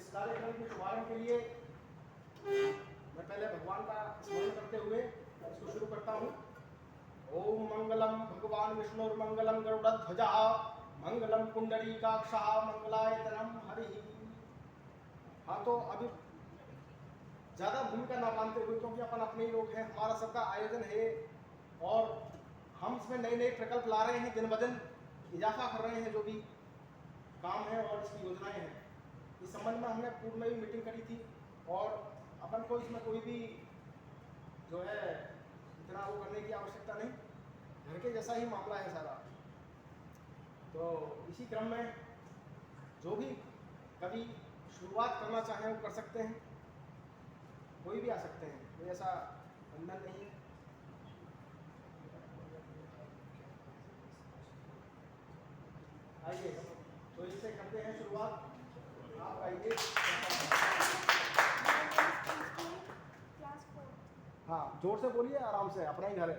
इस कार्यक्रम के शुभारंभ के लिए मैं पहले भगवान का स्मरण करते हुए इसको शुरू करता हूँ। ओम मंगलम भगवान विष्णुर्मंगलम गरुड़ध्वजा मंगलम पुंडरीकाक्षः मंगलायतनम हरि। हाँ, तो अभी ज़्यादा भूमिका ना मानते हुए, क्योंकि अपन अपने ही लोग हैं, हमारा सबका आयोजन है और हम इसमें नए नए प्रकल्प ला रहे हैं, दिन ब दिन इजाफा कर रहे हैं जो भी काम है और इसकी योजनाएं हैं। इस संबंध में हमने पूर्व में भी मीटिंग करी थी और अपन को इसमें कोई भी जो है इतना वो करने की आवश्यकता नहीं, घर के जैसा ही मामला है सारा। तो इसी क्रम में जो भी कभी शुरुआत करना चाहें वो कर सकते हैं, कोई भी आ सकते हैं, कोई ऐसा बंधन नहीं है। आइए तो इससे करते हैं शुरुआत। आप आइए। हाँ, जोर से बोलिए, आराम से, अपना ही घर है।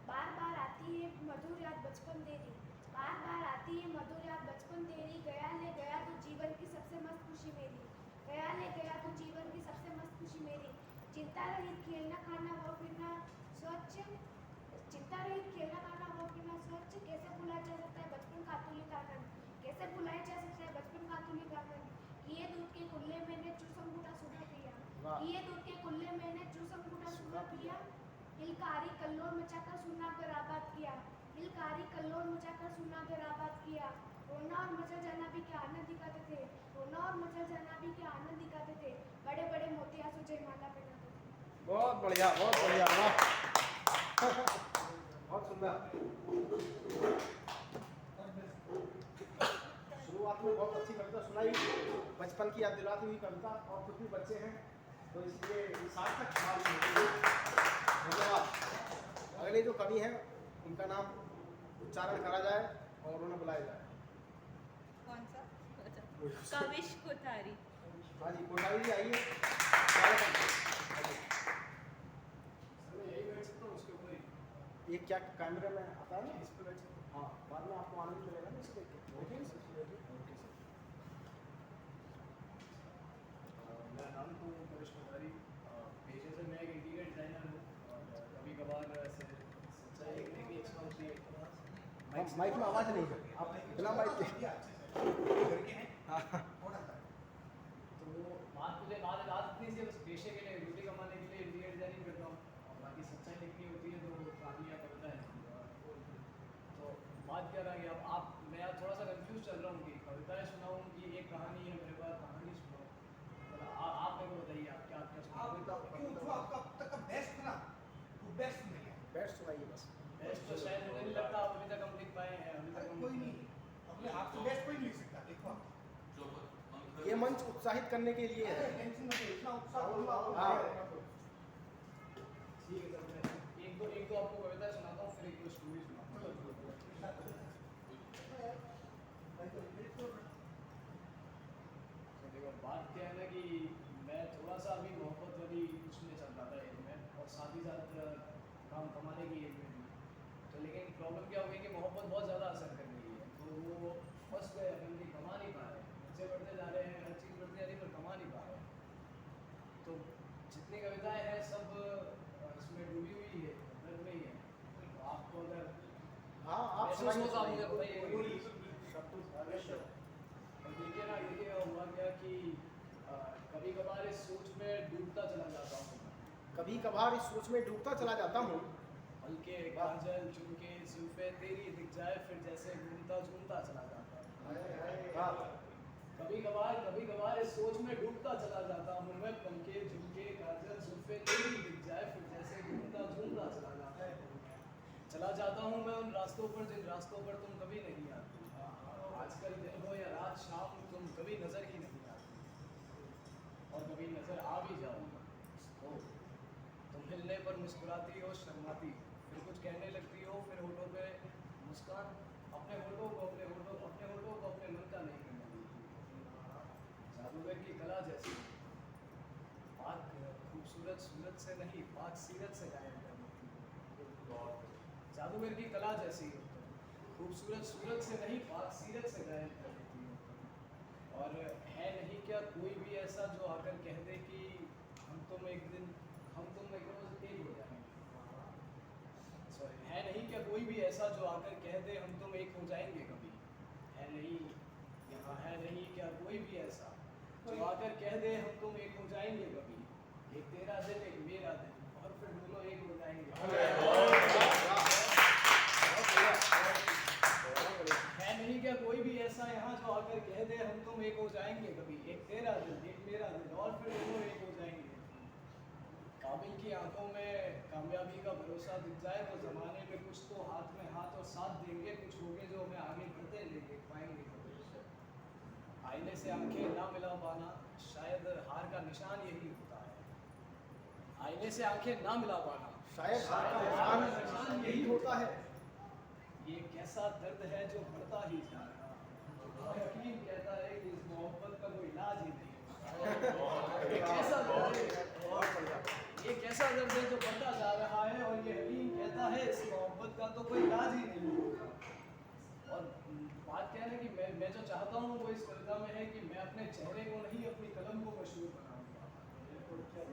बार बार आती है मधुर याद बचपन तेरी, बार बार आती है मधुर याद बचपन तेरी। गया ले गया तो जीवन की सबसे मस्त खुशी मेरी, गया ले गया तो जीवन की सबसे मस्त खुशी मेरी। चिंता रहित खेलना खाना वो फिरना स्वच्छ, चिंता रहित खेलना खाना वो फिरना स्वच्छ। कैसे भुलाया जा सकता है बचपन का अतुलित आनंद, कैसे भुलाया जा सकता है बचपन का अतुलित आनंद। किए दूध के कुल्ले मैंने चूसम घुटा सुना पिया, किए दूध के कुल्ले मैंने चूसम घुटा सुना पिया। हिलकारी कल्लोल मचाकर सुना कर आबाद किया, हिलकारी कल्लोल मचाकर सुना कर आबाद किया। रोना और मचल जाना भी क्या आनंद दिखाते थे, रोना और मचल जाना भी क्या आनंद दिखाते थे। बड़े बड़े मोतिया से जयमाला पहनाते थे। बहुत बढ़िया, बहुत बढ़िया, बहुत सुंदर। शुरुआत में बहुत अच्छी कविता सुनाई, बचपन की याद दिलाती हुई कविता, और कुछ भी बच्चे हैं तो इसलिए सार्थक धन्यवाद। अगले जो कवि हैं उनका नाम उच्चारण करा जाए और उन्हें बुलाया जाए। कौन सा? कविश कोठारी। हाँ जी, कोठारी जी आइए। ये क्या कैमरे में आता है ना, इस पर बैठ। हाँ, बाद में आपको आनंद मिलेगा ना इसको देख के। मेरा नाम तो कविश कोठारी, पेशे से मैं एक इंटीरियर डिज़ाइनर हूँ और कभी कभार सच्चाई लिखने की इच्छा होती है। माइक में आवाज़ नहीं है, आप बिना माइक के। हाँ, तो बात इतनी सी, बस पेशे के लिए, रोटी कमाने के लिए इंटीरियर डिज़ाइनिंग करता हूँ और बाकी सच्चाई लिखनी होती है तो कहानियाँ कविता है। तो बात क्या रहा कि अब मैं थोड़ा सा कंफ्यूज चल रहा हूँ कि कविताएं सुनाऊँ कि एक कहानी है मेरे पास, कहानी सुनाऊँ। आप मेरे को बताइए, आप क्या आपका अब तक का बेस्ट ना, वो बेस्ट नहीं है। बेस्ट सुनाइए बस। बेस्ट तो शायद मुझे नहीं लगता अभी तक हम लिख पाए हैं। अभी तक हम कोई नहीं, अपने आप से बेस्ट कोई नहीं लिख सकता। देखो आप, ये मंच उत्साहित करने के लिए है। टेंशन मत लो, इतना उत्साह होगा। हाँ, ठीक है सर, मैं एक दो आपको कविता सुनाता हूँ, फिर एक दो स्टोरी सुनाता हूँ। देखो बात क्या है ना कि मैं थोड़ा सा अभी मोहब्बत वाली उसमें चल रहा था एज में, और साथ ही साथ काम कमाने की एज में भी। तो लेकिन प्रॉब्लम क्या हो गई कि मोहब्बत बहुत ज़्यादा असर कर रही है, तो वो फंस गए, अपनी कमा नहीं पा रहे, बच्चे बढ़ते जा रहे हैं, हर चीज़ बढ़ती जा रही है पर कमा नहीं पा रहे। तो जितनी कविताएँ हैं सब इसमें डूबी हुई है, दर्द में ही है। तो आपको अगर हाँ, आप सुनाइए तो आप मुझे बताइए। और देखिए ना, ये हुआ क्या कि कभी कभार इस सोच में डूबता चला जाता हूँ, कभी कभार इस सोच में डूबता चला जाता हूँ। हल्के काजल झुमके जुल्फे तेरी दिख जाए, फिर जैसे घूमता झूमता चला जाता हूँ। हाँ, कभी कभार इस सोच में डूबता चला जाता हूँ मैं, पलके झुमके काजल जुल्फे तेरी दिख जाए, फिर जैसे घूमता झूमता चला जाता हूँ। चला जाता हूँ मैं उन रास्तों पर जिन रास्तों पर तुम कभी नहीं आती। आजकल दिन हो या रात शाम तुम कभी नजर ही नहीं आती, और कभी नजर आ भी जाओ तो तुम मिलने पर मुस्कुराती हो शर्माती, फिर कुछ कहने लगती हो, फिर होठों पे मुस्कान, अपने होठों को अपने मन का नहीं करने देती। जादूगर की कला जैसी पाक खूबसूरत सूरत से नहीं, पाक सीरत से गायब कर देती। जादूगर की कला जैसी खूबसूरत सूरत से नहीं, पाक सीरत से गायब कर देती हो। और और है नहीं क्या कोई भी ऐसा जो आकर कह दे कि हम तुम एक रोज एक हो जाएंगे। सॉरी, है नहीं क्या कोई भी ऐसा जो आकर कह दे हम तुम एक हो जाएंगे कभी। है नहीं, यहाँ है नहीं क्या कोई भी ऐसा जो आकर कह दे हम तुम एक हो जाएंगे कभी। एक तेरा दिल एक मेरा दिल और फिर दोनों एक हो जाएंगे। है नहीं क्या कोई भी ऐसा यहाँ जो आकर कह दे हम तुम एक हो जाएंगे कभी। एक तेरा दिल एक मेरा दिल और फिर दोनों एक हो जाएंगे। काबिल की आंखों में कामयाबी का भरोसा दिख जाए तो जमाने में कुछ तो हाथ में हाथ और साथ देंगे। कुछ होंगे जो हमें आगे बढ़ते ले देख पाएंगे। आईने से आंखें ना मिला पाना शायद हार का निशान यही होता है। आईने से आंखें ना मिला पाना शायद हार का निशान यही होता है। ये कैसा दर्द है जो बढ़ता ही जा रहा। यकीन कहता है कि इस मोहब्बत का कोई इलाज ही नहीं। ये कैसा दर्द है जो बढ़ता जा रहा है और ये यकीन कहता है इस मोहब्बत का तो कोई इलाज ही नहीं होगा। और बात क्या है कि मैं जो चाहता हूँ वो इस कविता में है कि मैं अपने चेहरे को नहीं अपनी कलम को मशहूर बनाऊंगा।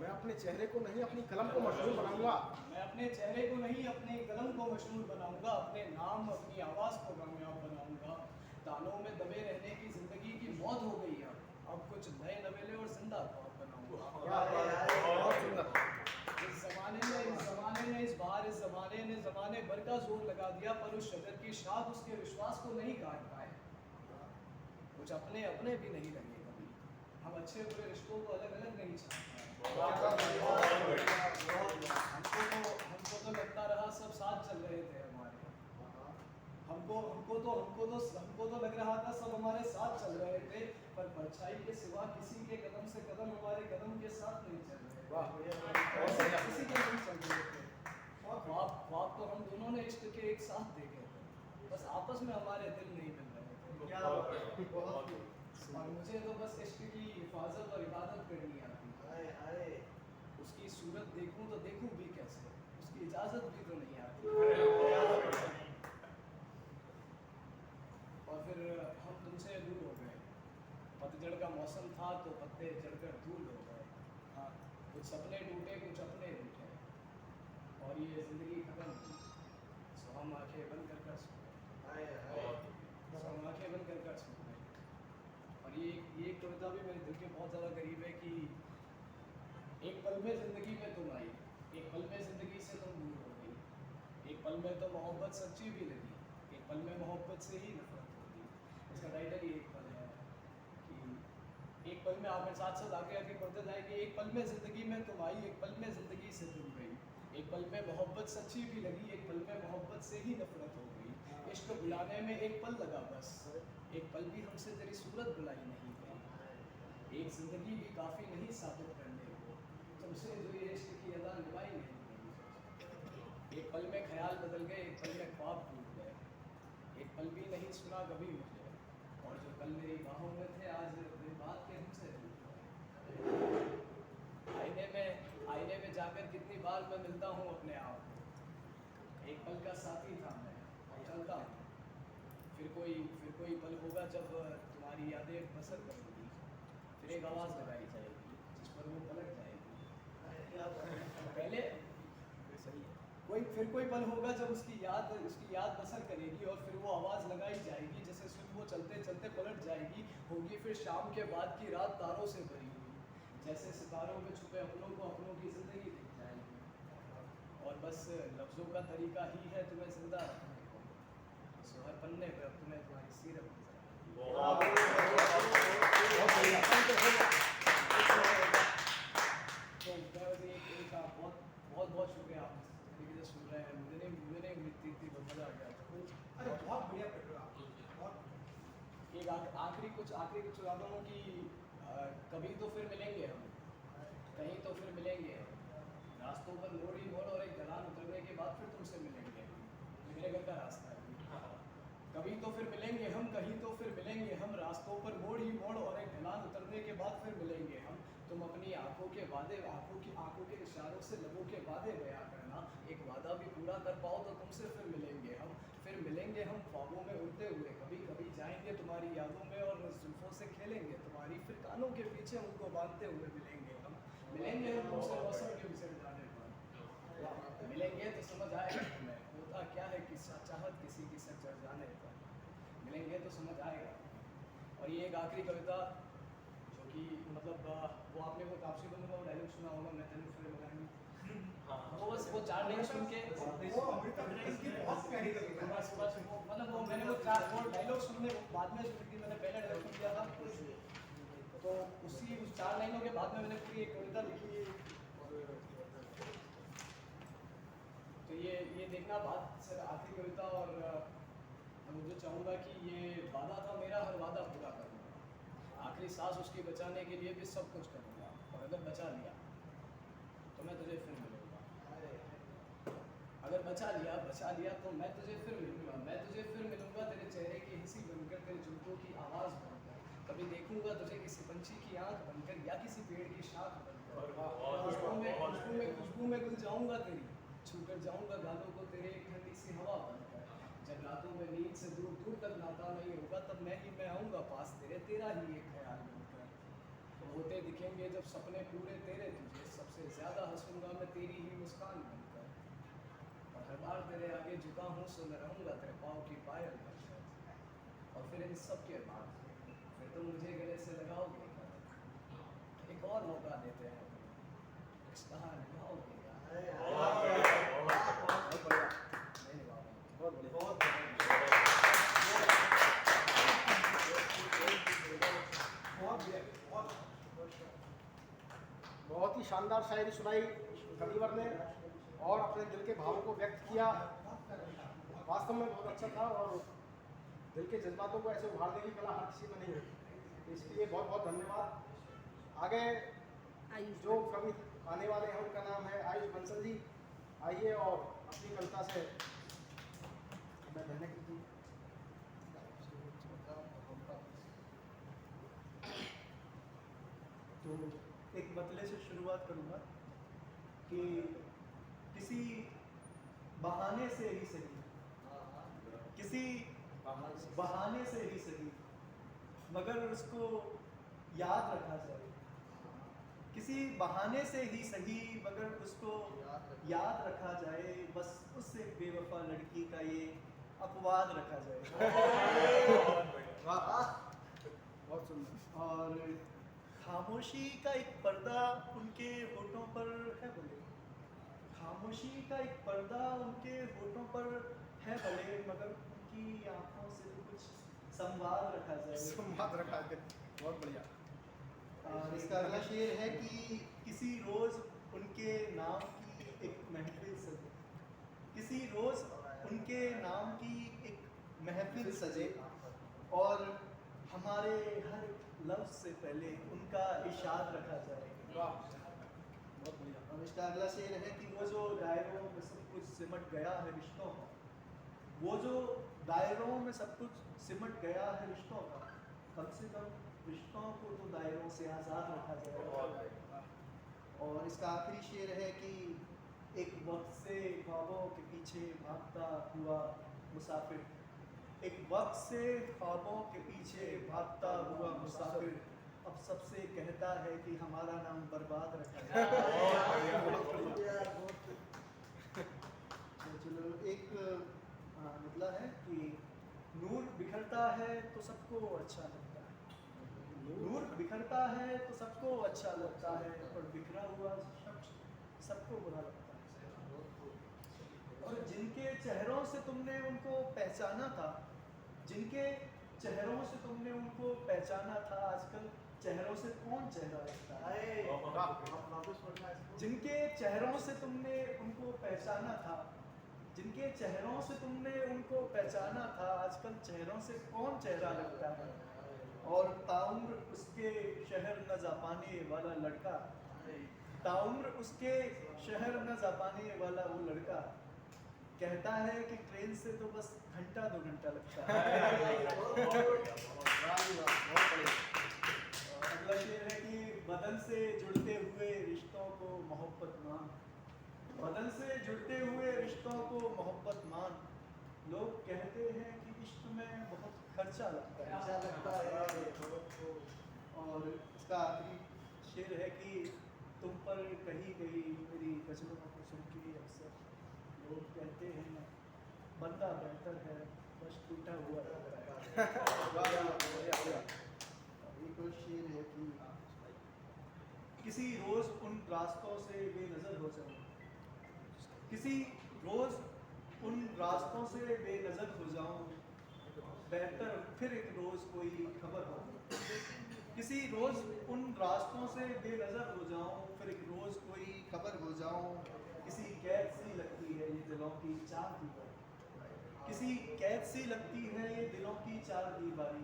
मैं अपने चेहरे को नहीं अपनी कलम को मशहूर बनाऊंगा। मैं अपने चेहरे को नहीं अपनी कलम को मशहूर बनाऊंगा। अपने नाम अपनी आवाज़ को कामयाब बनाऊंगा। तानों में दबे रहने की जिंदगी की मौत हो गई है। अब कुछ नए नवेले और जिंदा ख्वाब बनाऊंगा। इस जमाने ने जमाने भर का जोर लगा दिया पर उस शजर की शाख उसके विश्वास को नहीं काट पाए। कुछ अपने अपने भी नहीं लगे कभी। हम अच्छे बुरे रिश्तों को अलग अलग नहीं चाहते। हमको तो लगता रहा सब साथ चल रहे थे हमारे। हमको तो लग रहा था सब हमारे साथ चल रहे थे पर परछाई के सिवा किसी के कदम से कदम हमारे कदम के साथ नहीं चल रहे। किसी के नहीं चल रहे थे। ख्वाब तो हम दोनों ने इश्क के एक साथ देखे थे बस आपस में हमारे दिल नहीं मिल रहे थे। और मुझे तो बस इश्क की हिफाजत और इबादत करनी आती। उसकी सूरत देखूं तो देखूं भी कैसे, उसकी इजाजत भी तो नहीं आती। और फिर हम तुमसे दूर हो गए। पतझड़ का मौसम था तो पत्ते झड़कर धूल हो गए। हाँ, कुछ सपने टूटे कुछ अपने रूठे और ये जिंदगी खत्म हुई। सो हम आंखें बंद कर सो गए। और ये कविता भी मेरे दिल के बहुत ज़्यादा करीब है कि एक पल में ज़िंदगी में तुम आई। एक पल में ज़िंदगी से तुम दूर हो गई। एक पल में तो मोहब्बत सच्ची भी लगी। एक पल में मोहब्बत से ही नफरत होगी। इसका टाइटल ही एक पल है कि एक पल में आप मेरे साथ साथ आगे बढ़ते जाए कि एक पल में ज़िंदगी में तुम आई। एक पल में ज़िंदगी से तुम गई। एक पल में मोहब्बत सच्ची भी लगी। एक पल में मोहब्बत से ही नफरत हो गई। इश्क बुलाने में एक पल लगा बस। एक पल भी हमसे तेरी सूरत बुलाई नहीं गई। एक जिंदगी भी काफ़ी नहीं साबित करने को तुमसे जो ये इश्क की अदा निभाई नहीं गई। एक पल में ख्याल बदल गए। एक पल में ख्वाब टूट गए। एक पल भी नहीं सुना कभी मुझे और जो कल मेरी बाहों में थे आज दिन बात के हमसे टूट गए। आईने में जाकर कितनी बार मैं मिलता हूँ अपने आप को। एक पल का साथी था मैं चलता हूँ। फिर कोई पल होगा जब तुम्हारी यादें बसर करेंगी। फिर एक आवाज़ लगाई जाएगी जिस पर वो पलट जाएगी। पहले सही है। कोई पल होगा जब उसकी याद बसर करेगी और फिर वो आवाज़ लगाई जाएगी जैसे सुबह वो चलते चलते पलट जाएगी। होगी फिर शाम के बाद की रात तारों से भरी हुई जैसे सितारों में छुपे अपनों को अपनों की ज़िंदगी दिख जाएगी। और बस लफ्ज़ों का तरीका ही है तुम्हें जिंदा रखने को। सो हर पन्ने पर अब तुम्हें तुम्हारी सीरत बहुत शुक्रिया आप तरीके से सुन रहे हैं। मुझे नहीं उम्मीद थी बहुत मज़ा आ गया। अरे बहुत बढ़िया पढ़ रहे हो आप। एक आखिरी कुछ चाहता हूँ कि कभी तो फिर मिलेंगे हम। कहीं तो फिर मिलेंगे हम। रास्तों पर मोड़ ही मोड़ और एक ढलान उतरने के बाद फिर तुमसे मिलेंगे। मेरे घर का रास्ता है। कभी तो फिर मिलेंगे हम। कहीं तो फिर मिलेंगे हम। रास्तों पर मोड़ ही मोड़ और एक ढलान उतरने के बाद फिर मिलेंगे हम। तुम अपनी आंखों के इशारों से लबों के वादे बयां करना। एक वादा भी पूरा कर पाओ तो तुमसे फिर मिलेंगे हम। फिर फिर मिलेंगे हम ख्वाबों में उड़ते हुए, कभी कभी जाएंगे तुम्हारी यादों में और जुल्फों से खेलेंगे, तुम्हारी फिर कानों के पीछे उनको बांधते हुए मिलेंगे हम तुमसे मौसम के बिछड़ जाने पर। मिलेंगे तो समझ आएगा तुम्हें होता क्या है किस्सा चाहत किसी की सच चढ़ जाने पर। मिलेंगे तो समझ आएगा। और ये एक आखिरी कविता जो कि मतलब वो आपने वो तापसी बंधु का डायलॉग सुना होगा, मैं तेरे फिर लगाऊंगी। वो बस वो चार लाइन सुन के वो अमृता प्रेम की बहुत प्यारी कविता है। बस वो मतलब वो मैंने वो डायलॉग सुनने बाद में सुनी थी, मैंने पहले डायलॉग सुन लिया था तो उस चार लाइनों के बाद में मैंने पूरी एक कविता लिखी। तो ये देखना बात सर आखिरी कविता। और मैं मुझे चाहूँगा कि ये वादा था मेरा, हर वादा पूरा करूँगा, आखिरी सांस उसकी बचाने के लिए भी सब कुछ करूँगा, और अगर बचा लिया तो मैं तुझे फिर मिलूँगा। अगर बचा लिया तो मैं तुझे फिर मिलूँगा, तेरे चेहरे की हंसी बनकर, तेरे जुल्फों की आवाज़ बनकर, कभी देखूँगा तुझे किसी पंछी की आंख बनकर या किसी पेड़ की शाख बनकर, खुशबू में घुल जाऊँगा तेरी, छूकर जाऊँगा गालों को तेरे एक ठंडी सी हवा बनकर। जब रातों में नींद से दूर दूर तक नाता नहीं होगा, तब मैं आऊँगा पास तेरे, तेरा ही एक ख्याल बनकर। तो होते दिखेंगे जब सपने पूरे तेरे तुझे, सबसे ज़्यादा हंसूंगा मैं तेरी ही मुस्कान बनकर। और हर बार तेरे आगे झुका हूँ सो मैं रहूँगा तेरे पाँव की पायल बनकर। और फिर इन सब के बाद फिर तुम मुझे गले से लगाओगे, एक और मौका देते हैं, कहा निभाओगे। बहुत बढ़िया, नहीं निभाओगे, बहुत बढ़िया, बहुत ही शानदार शायरी सुनाई कविवर ने और अपने दिल के भावों को व्यक्त किया। वास्तव में बहुत अच्छा था और दिल के जज्बातों को ऐसे उभारने की कला हर किसी में नहीं होती, इसके लिए बहुत बहुत धन्यवाद। आगे जो कवि आने वाले हैं उनका नाम है आयुष बंसल जी। आइए और अपनी कविता से धन्य कीजिए। तो एक मतले से शुरुआत करूँगा कि किसी बहाने से ही सही, किसी बहाने से ही सही, मगर उसको याद रखा जाए। किसी बहाने से ही सही मगर उसको याद रखा जाए, बस उससे बेवफा लड़की का ये अपवाद रखा जाए। बहुत सुंदर। और खामोशी का एक पर्दा उनके होठों पर है भले, खामोशी का एक पर्दा उनके होठों पर है भले, मगर उनकी आंखों से तो कुछ संवाद रखा जाए। संवाद रखा है, बहुत बढ़िया। और इसका अगला शेर है कि किसी रोज उनके नाम की एक महफिल सजे, किसी रोज उनके नाम की एक महफिल सजे, और हमारे हर लफ्ज से पहले उनका इशाद रखा जाए। बहुत बढ़िया। और इसका अगला शेर है कि वो जो दायरों में सब कुछ सिमट गया है रिश्तों का, वो जो दायरों में सब कुछ सिमट गया है रिश्तों का, कम से कम रिश्तों को तो दायरों से आज़ाद रखा जाए। और इसका आखिरी शेर है कि एक वक्त से ख्वाबों के पीछे भागता हुआ मुसाफिर, एक वक्त से ख्वाबों के पीछे भागता हुआ मुसाफिर, अब सबसे कहता है कि हमारा नाम बर्बाद रखा जाए। तो चलो एक मतलब है कि नूर बिखरता है तो सबको अच्छा लगता है, नूर बिखरता है तो सबको अच्छा लगता है, और बिखरा हुआ शख्स सबको बुरा लगता है। और जिनके चेहरों से तुमने उनको पहचाना था, जिनके चेहरों से तुमने उनको पहचाना था, आजकल चेहरों से कौन चेहरा लगता है। जिनके चेहरों से तुमने उनको पहचाना था, जिनके चेहरों से तुमने उनको पहचाना था, आजकल चेहरों से कौन चेहरा लगता है। और ताउम्र उसके शहर न जा पाने वाला लड़का, ताउम्र उसके शहर न जा पाने वाला वो लड़का, कहता है कि ट्रेन से तो बस घंटा 2 घंटा लगता है। अगला शेर है कि बदन से जुड़ते हुए रिश्तों को मोहब्बत मान, बदन से जुड़ते हुए रिश्तों को मोहब्बत मान, लोग कहते हैं कि इश्क में बहुत खर्चा लगता है, अच्छा लगता है और इसका आखिरी शेर है कि तुम पर कही गई मेरी गजलों को सुन के अक्सर लोग कहते हैं बंदा बेहतर है बस टूटा हुआ रहता है। एक और शेर है कि किसी रोज उन रास्तों से बेनजर हो जाऊं, किसी रोज उन रास्तों से बेनजर हो जाऊं, बेहतर फिर एक रोज कोई खबर हो। किसी रोज उन रास्तों से बेनजर हो जाऊं, फिर एक रोज कोई खबर हो जाऊं। किसी कैद सी लगती है ये दिलों की चार दीवारी, किसी कैद सी लगती है ये दिलों की चार दीवारी,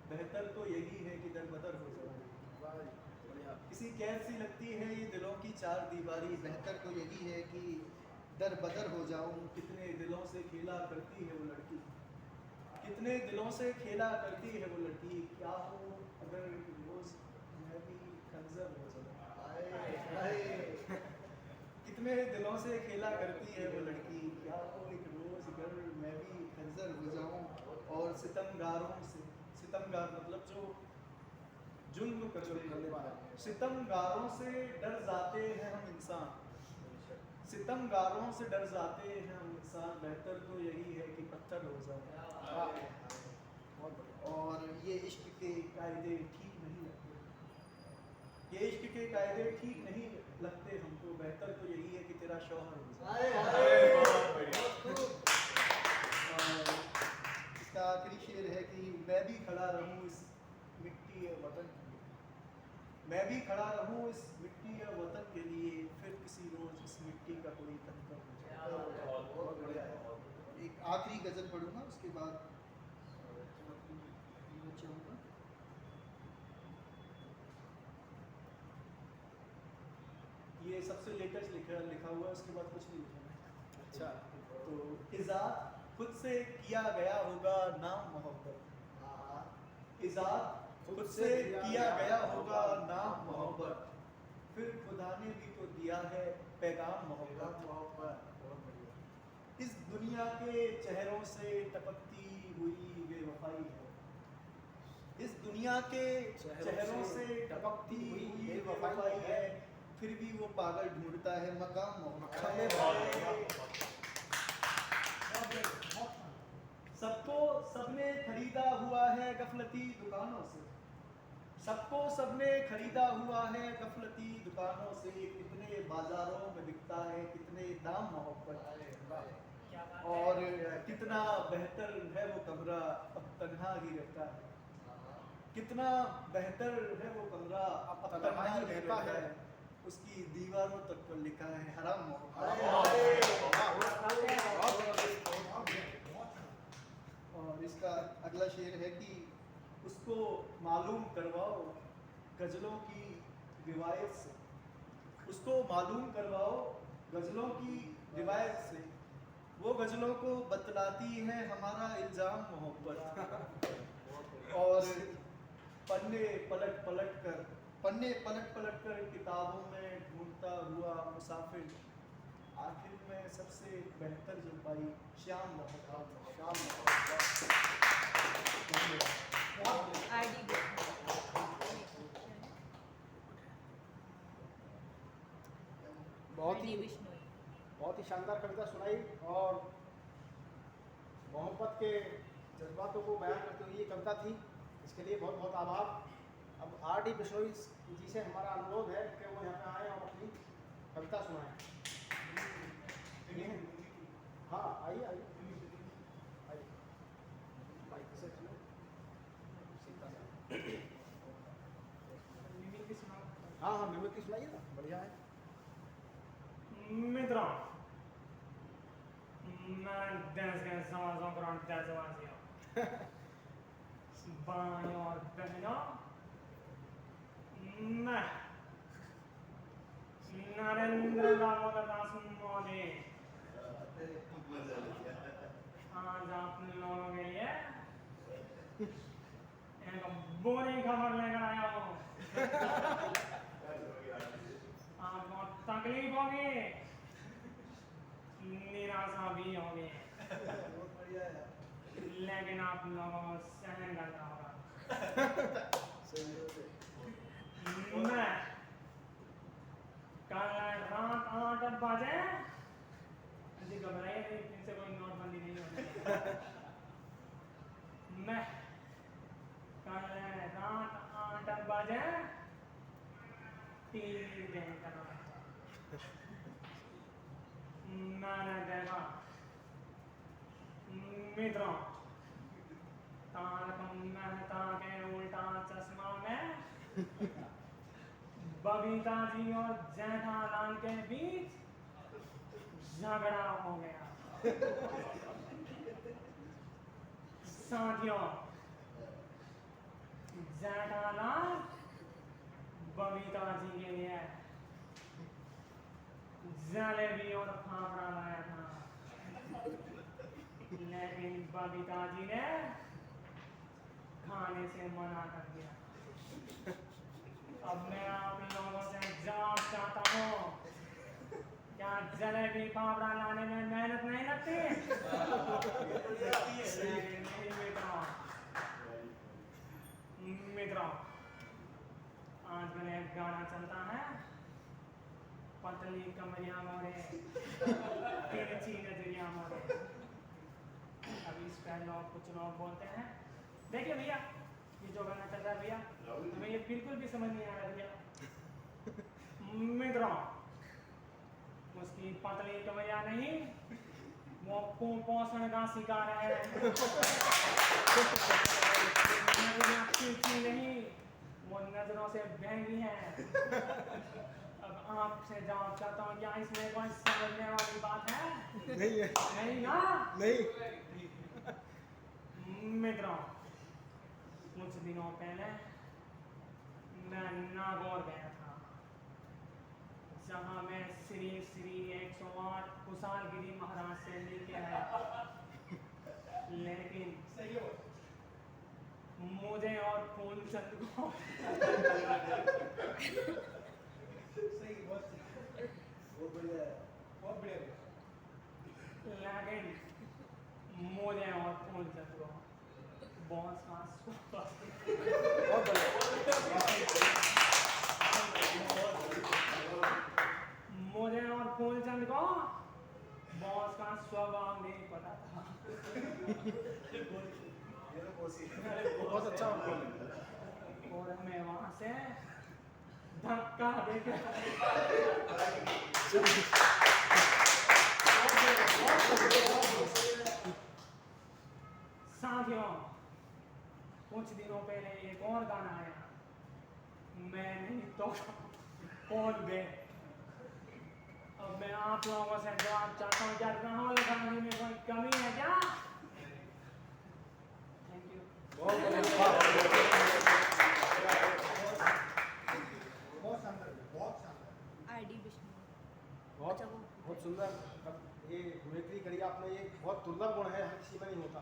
बेहतर तो यही है कि दरबदर हो जाऊं। किसी कैद सी लगती है ये दिलों की चार दीवारी, बेहतर तो यही है कि दर बदर हो जाऊं। कितने दिलों से खेला करती है वो लड़की, कितने दिलों से खेला करती है वो लड़की, क्या हो अगर रोज मैं भी खंजर हो जाऊं। कितने दिलों से खेला करती है वो लड़की, क्या हो एक रोज अगर मैं भी खंजर हो जाऊं। और सितमगारों से, सितमगार मतलब जो जुल्म करने वाले, सितमगारों से डर जाते हैं हम इंसान, सितमगारों से डर जाते हैं हम इंसान, बेहतर तो यही है कि पत्थर हो जाए। और ये इश्क के कायदे ठीक नहीं लगते, ये इश्क के कायदे ठीक नहीं लगते हमको, बेहतर तो यही है कि तेरा शौहर हो जाए। इसका आखिरी शेर है कि मैं भी खड़ा रहूं इस मिट्टी और वतन के लिए, मैं भी खड़ा रहूं इस मिट्टी और वतन के लिए, फिर किसी रोज इस मिट्टी का कोई कंकर हो जाए। बहुत बढ़िया है। एक आखिरी गजल पढ़ूंगा उसके बाद चाहूँगा। ये सबसे लेटेस्ट लिखा हुआ है, उसके बाद कुछ नहीं लिखा है। अच्छा तो इजाद खुद से किया गया होगा नाम मोहब्बत, इजाद खुद से किया गया होगा नाम मोहब्बत, फिर खुदा ने भी तो दिया है पैगाम मोहब्बत। इस दुनिया के चेहरों से टपकती हुई बेवफाई है, इस दुनिया के चेहरों से टपकती हुई बेवफाई है, फिर भी वो पागल ढूंढता है मकाम मोहब्बत। सबको सबने खरीदा हुआ है गफलती दुकानों से, सबको सबने खरीदा हुआ है गफलती दुकानों से, कितने बाजारों में बिकता है कितने दाम मोहब्बत, और कितना बेहतर है वो कमरा अब तन्हा ही रहता है, कितना बेहतर है वो कमरा अब तन्हा ही रहता है, उसकी दीवारों तक पर लिखा है हराम मोहब्बत। और इसका अगला शेर है कि उसको मालूम करवाओ गजलों की रिवायत से, उसको मालूम करवाओ गजलों की रिवायत से, वो गजलों को बतलाती है हमारा इल्जाम मोहब्बत। और पन्ने पलट पलट कर किताबों में ढूंढता हुआ मुसाफिर, आखिर में सबसे बेहतर जो पाई श्याम मोहब्बत। बहुत ही शानदार कविता सुनाई और मोहब्बत के जज्बातों को बयान करते हुए ये कविता थी, इसके लिए बहुत बहुत आभार। अब R.D. बिश्नोई जी से हमारा अनुरोध है कि वो यहाँ पे आए और अपनी कविता सुनाएं। हाँ आइए आइए बाइक से चलो। हाँ हाँ मिमिक की सुनाइए ना, बढ़िया है। मित्रों, मैं देश के समाजों को देशवासियों, भाइयों और बहनों, मैं नरेंद्र दामोदर दास मोदी आज आप लोगों के लिए एक बुरी खबर लेकर आया हूँ। आपको तकलीफ होगी, निराशा भी होगी। बढ़िया है यार। लेकिन आप लोगों को सहन करना होगा। सही है। मैं कल रात 8 बजे जी घबराइए नहीं, फिर से कोई नोटबंदी नहीं होगी। मैं कल रात 8 बजे टीवी देख रहा था। मैंने देखा मित्रों तारक मेहता के उल्टा चश्मा में बबीता जी और जेठालाल के बीच झगड़ा हो गया। साथियों, जेठालाल बबीता जी के लिए जलेबी और फाफड़ा लाया था, लेकिन बबीता जी ने खाने से मना कर दिया। अब मैं आप लोगों से जवाब चाहता हूँ, क्या जलेबी फाफड़ा लाने में मेहनत नहीं लगती? नहीं मित्रों, आजकल एक गाना चलता है, पतली कमरिया मोरे तिरछी नजरिया मोरे। अभी इस पर कुछ लोग बोलते हैं, देखिए भैया ये जो गाना चल रहा है भैया, हमें ये बिल्कुल भी समझ नहीं आ रहा भैया। मित्रों, उसकी पतली कमरिया नहीं, वो कुपोषण का शिकार है। नहीं, वो नजरों से बहरी है। अब आपसे जवाब चाहता हूँ, क्या इसमें कोई समझने वाली बात है? नहीं है। नहीं ना? नहीं। मित्रों, कुछ दिनों पहले मैं नागौर गया था, जहाँ मैं श्री 108 कुशालगिरी महाराज से लेके आया। लेकिन मुझे और फूलचंद को बहुत बढ़िया है। लेकिन मुझे और फूलचंद को बॉस का मुझे और फूलचंद को बॉस का स्वभाव नहीं पता था। बहुत अच्छा। और मैं वहां से धक्का देके साथियों, कुछ दिनों पहले एक और गाना आया, मैं नहीं तो कौन बे। अब मैं आप लोगों से जवाब चाहता हूँ, क्या राहुल गांधी में कोई कमी है क्या? Thank you. बहुत शानदार, बहुत शानदार। आरडी विष्णु। बहुत अच्छा, वो बहुत सुंदर। ये मिमिक्री करी आपने, ये बहुत दुर्लभ गुण है, हर किसी में नहीं होता।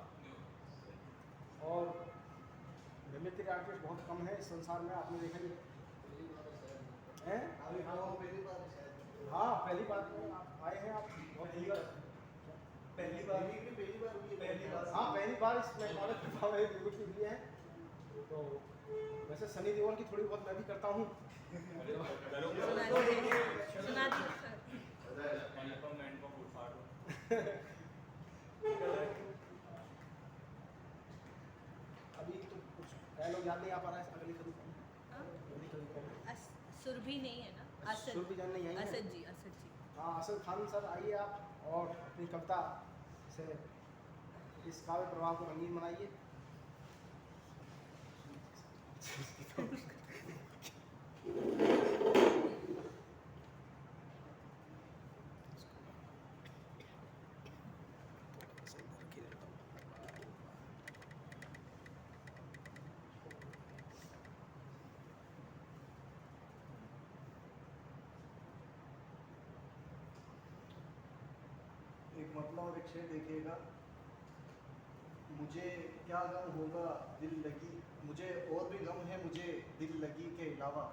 और मिमिक्री आर्टिस्ट बहुत कम है इस संसार में, आपने देखा ही है। हाँ, पहली बार आप आए हैं, आप बहुत पहली बार हाँ, पहली बार इस कॉलेज में मिमिक्री हुई है। तो वैसे सनी देओल की थोड़ी बहुत मैं भी करता हूँ। सुना दी सर। अभी तो कुछ डायलॉग याद नहीं आ पा रहा है, अगली कभी सुरभि नहीं है ना? असद। सुरभि जान नहीं आई है। असद जी। हाँ, असद खान सर आइए आप और अपनी कविता से इस काव्य प्रवाह को रंगीन बनाइए। एक मतलब और एक शेर देखिएगा। मुझे क्या गम होगा दिल लगी, मुझे और भी गम है मुझे दिल लगी के अलावा,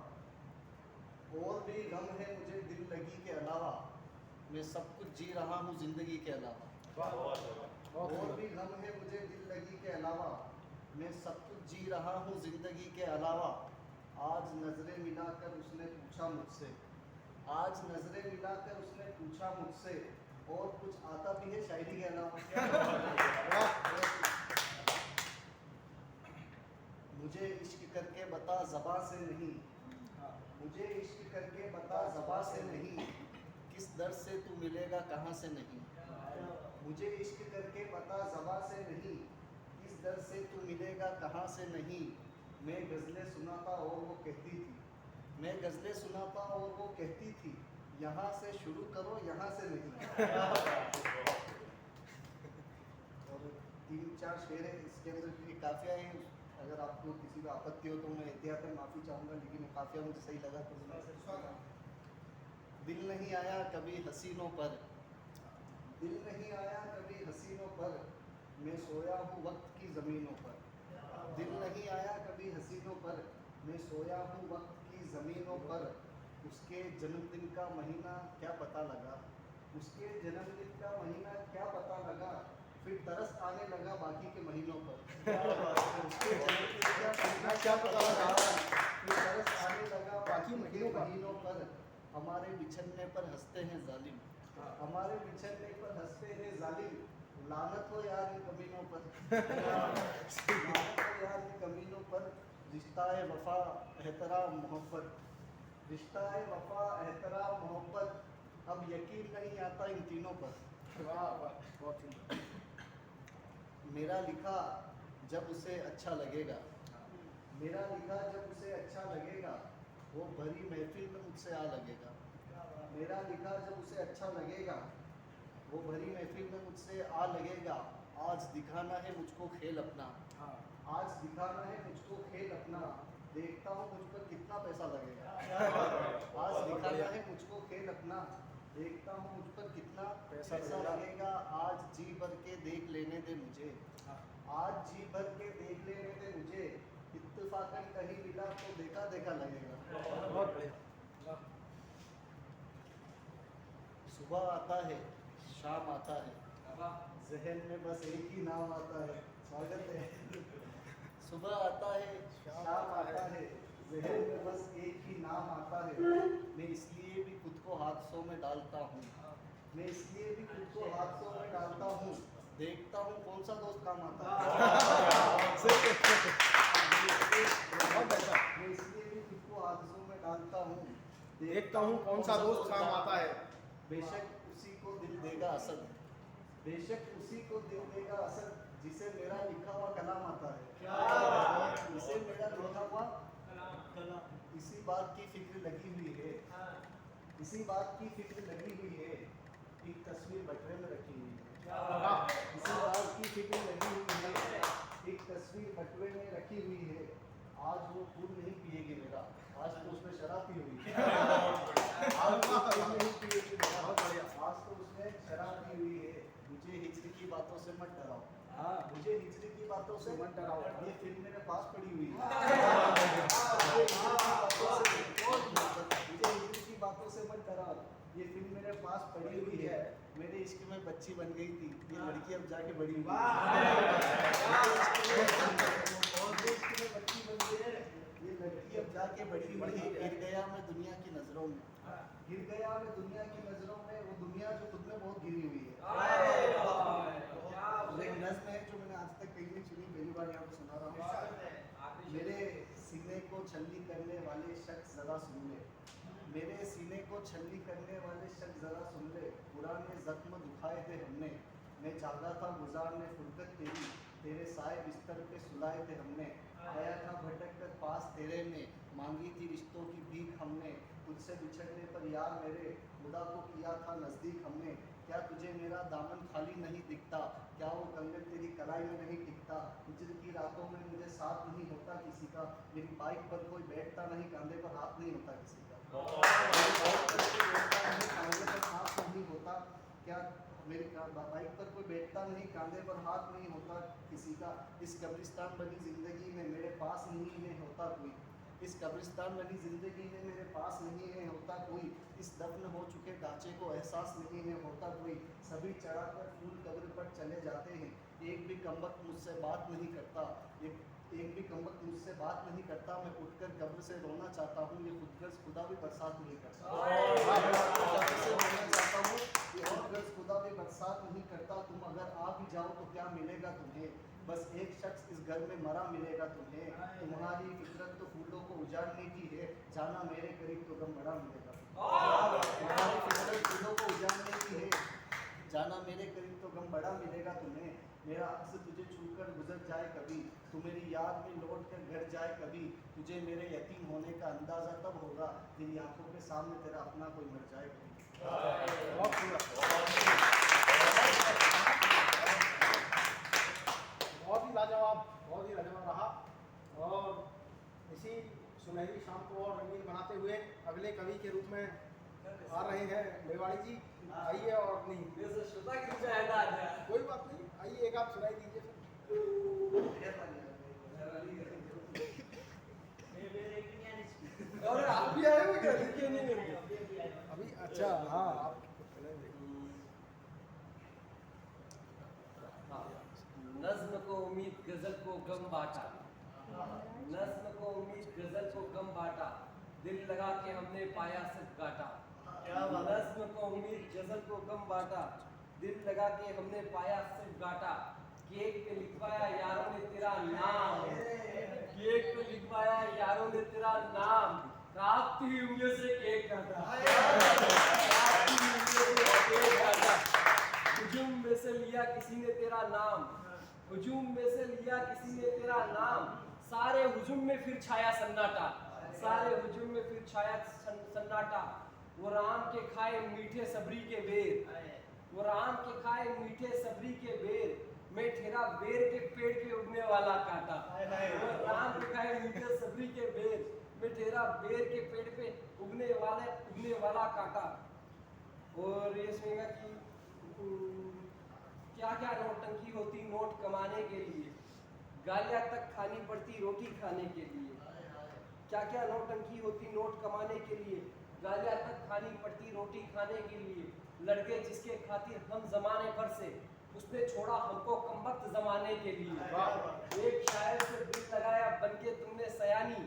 और भी गम है मुझे दिल लगी के अलावा, मैं सब कुछ जी रहा हूँ जिंदगी के अलावा। वाह वाह। और भी गम है मुझे दिल लगी के अलावा, मैं सब कुछ जी रहा हूँ जिंदगी के अलावा। आज नजरें मिलाकर उसने पूछा मुझसे, आज नजरें मिलाकर उसने पूछा मुझसे, और कुछ आता भी है शायरी के अलावा। मुझे इश्क करके बता ज़बां से नहीं, मुझे इश्क करके बता ज़बां से नहीं, किस दर्द से तू मिलेगा कहाँ से नहीं। मुझे इश्क करके बता ज़बां से नहीं, किस दर्द से तू मिलेगा कहाँ से नहीं। मैं गज़लें सुनाता और वो कहती थी, मैं गज़लें सुनाता और वो कहती थी, यहाँ से शुरू करो यहाँ से नहीं। और 3-4 शेर है इसके अंदर, क्योंकि काफ़िया है, अगर आपको किसी को आपत्ति हो तो मैं एहतियात में माफ़ी चाहूँगा, लेकिन काफ़िया मुझे सही लगा तो मैं दिल नहीं आया कभी हसीनों पर, दिल नहीं आया कभी हसीनों पर, मैं सोया हूँ वक्त की ज़मीनों पर। दिल नहीं आया कभी हसीनों पर, मैं सोया हूँ वक्त की ज़मीनों पर। उसके जन्मदिन का महीना क्या पता लगा, उसके जन्मदिन का महीना क्या पता लगा, फिर तरस आने लगा बाकी के महीनों पर। उसके जन्मदिन का महीना क्या पता लगा, फिर तरस आने लगा बाकी महीनों पर। हमारे बिछड़ने पर हंसते हैं जालिम, हमारे बिछड़ने पर हंसते हैं जालिम, लानत हो यार इन कमीनों पर। लानत हो यार इन कमीनों पर। रिश्ता है वफा एहतराम मोहब्बत, रिश्ता है वफा एहतराम मोहब्बत, अब यकीन नहीं आता इन तीनों पर। वाह वाह, बहुत सुंदर। मेरा लिखा जब उसे अच्छा लगेगा, मेरा लिखा जब उसे अच्छा लगेगा, वो भरी महफिल में मुझसे आ लगेगा। मेरा लिखा जब उसे अच्छा लगेगा, वो भरी महफिल में मुझसे आ लगेगा। आज दिखाना है मुझको खेल अपना, आज दिखाना है मुझको खेल अपना, देखता हूँ मुझ पर कितना पैसा लगेगा। आज दिखाना है मुझको खेल अपना, देखता हूँ मुझ पर कितना पैसा लगेगा। आज जी भर के देख लेने दे मुझे, आज जी भर के देख लेने दे मुझे, इत्तेफाकन कहीं मिला तो देखा देखा लगेगा। बहुत बढ़िया। सुबह आता है शाम आता है, जहन में बस एक ही नाम आता है। स्वागत है। सुबह आता है शाम आता है, जहन में बस एक ही नाम आता है। मैं इसलिए भी खुद को हादसों में डालता हूँ, मैं इसलिए भी खुद को हादसों में डालता हूँ, देखता हूँ कौन सा दोस्त काम आता है। मैं इसलिए भी खुद को हादसों में डालता हूँ, देखता हूँ कौन सा दोस्त काम आता है। बेशक उसी को दिल देगा असद, बेशक उसी को दिल देगा असद, जिसे मेरा लिखा हुआ कलाम आता है। जिसे मेरा लिखा हुआ कलाम। इसी बात की फिक्र लगी हुई है, इसी बात की फिक्र लगी हुई है, एक तस्वीर बटुए में रखी हुई है। इसी बात की फिक्र लगी हुई है, एक तस्वीर बटुए में रखी हुई है। आज वो खून नहीं पिएगी मेरा, आज तो उसने शराब पी हुई है। आज वो खून नहीं पिएगी मेरा, आज तो उसने शराब पी हुई है। मुझे हिजरी की बातों से मत डराओ, हाँ मुझे हिजरी की बातों से मत डराओ, ये फिल्म मेरे पास पड़ी हुई है। मुझे हिजरी की बातों से मत डराओ, ये फिल्म मेरे पास पड़ी हुई है। मेरे इश्क में बच्ची बन गई थी, ये लड़की अब जाके बड़ी हुई है। ये लड़की अब जाके बड़ी हुई है। गिर गया मैं दुनिया की नजरों में, गिर गया मैं दुनिया की नजरों में, वो दुनिया जो खुद में बहुत गिरी हुई है। एक नज़्म है जो मैंने आज तक कहीं नहीं सुनी, पहली बार यहाँ पर सुना रहा हूँ। मेरे सीने को छलनी करने वाले शख्स जरा सुन ले, मेरे सीने को छलनी करने वाले शख्स जरा सुन ले, पुराने जख्म दुखाए थे हमने, मैं जागा था गुजारने फुर्सत तेरी, तेरे साए बिस्तर पे सुलाए थे हमने, आया था भटक कर पास तेरे में, मांगी थी रिश्तों की भीख हमने, तुझसे बिछड़ने पर यार मेरे खुदा को किया था नज़दीक हमने। क्या तुझे मेरा दामन खाली नहीं दिखता, क्या वो कंगन तेरी कलाई में नहीं टिकता, हिजर की रातों में मुझे साथ नहीं होता किसी का, मेरी बाइक पर कोई बैठता नहीं, कंधे पर हाथ नहीं होता किसी का, मेरी बाइक पर कोई बैठता नहीं, कंधे पर हाथ नहीं होता, क्या मेरी बाइक पर कोई बैठता नहीं, कंधे पर हाथ नहीं होता किसी का, इस कब्रिस्तान बनी जिंदगी में मेरे पास नहीं है होता कोई, इस कब्रिस्तान वाली ज़िंदगी में मेरे पास नहीं है होता कोई, इस दफन हो चुके ढांचे को एहसास नहीं है होता कोई। सभी चढ़ाकर फूल कब्र पर चले जाते हैं, एक भी कमबख्त मुझसे बात नहीं करता, एक भी कमबख्त मुझसे बात नहीं करता। मैं उठकर कब्र से रोना चाहता हूँ, ये खुदगर्ज खुदा भी बरसात नहीं करता। कब्र से रोना चाहता हूँ, ये खुदगर्ज खुदा भी बरसात नहीं करता। तुम अगर आ भी जाओ तो क्या मिलेगा तुम्हें, बस एक शख्स इस घर में मरा मिलेगा तुम्हें। तुम्हारी फितरत तो फूलों को उजाड़ने की है, जाना मेरे करीब तो गम बड़ा मिलेगा। तुम्हारी फितरत फूलों को उजाड़ने की है, जाना मेरे करीब तो गम बड़ा मिलेगा तुम्हें। मेरा अक्स तुझे छूकर गुजर जाए कभी, तू मेरी याद में लौट कर घर जाए कभी। तुझे मेरे यतीम होने का अंदाज़ा तब होगा, तेरी आंखों के सामने तेरा अपना कोई मर जाए कभी। बहुत ही लाजवाब रहा। और इसी सुनहरी शाम को और रंगीन बनाते हुए अगले कवि के रूप में आ रहे हैं मेवाड़ी जी। आइए, और नहीं कोई बात नहीं, आइए एक आप सुनाई दीजिए और आप भी आए हो क्या? देखिए नहीं मेरे अभी। अच्छा, हाँ, आप नज्म को उम्मीद गजल को गम बांटा, नज्म को उम्मीद गजल को गम बांटा, दिल लगा के हमने पाया सिर्फ काटा। नज्म को उम्मीद गजल को गम बांटा, दिल लगा के हमने पाया सिर्फ काटा। केक पे लिखवाया यारों ने तेरा नाम, केक पे लिखवाया यारों ने तेरा नाम, काटती उंगलियों से केक काटा, काटती उंगलियों से केक काटा। हुजूम में से लिया किसी ने तेरा नाम, हुजूम में से लिया किसी ने तेरा नाम, सारे हुजूम में फिर छाया सन्नाटा, सारे हुजूम में फिर छाया सन्नाटा। वो राम के खाए मीठे सबरी के बेर, वो राम के खाए मीठे सबरी के बेर, मैं ठहरा बेर के पेड़ पे उगने वाला काटा। वो राम के खाए मीठे सबरी के बेर, मैं ठहरा बेर के पेड़ पे उगने वाला काटा। और ये सुनेगा कि क्या क्या नौटंकी होती नोट कमाने के लिए, गालियां तक खानी पड़ती रोटी खाने के लिए। क्या क्या नौटंकी होती नोट कमाने के लिए, गालियां तक खानी पड़ती रोटी खाने के लिए। लड़के जिसके खातिर हम जमाने भर से, उसने छोड़ा हमको कमबख्त जमाने के लिए। एक शायर से दिल लगाया बनके तुमने सयानी,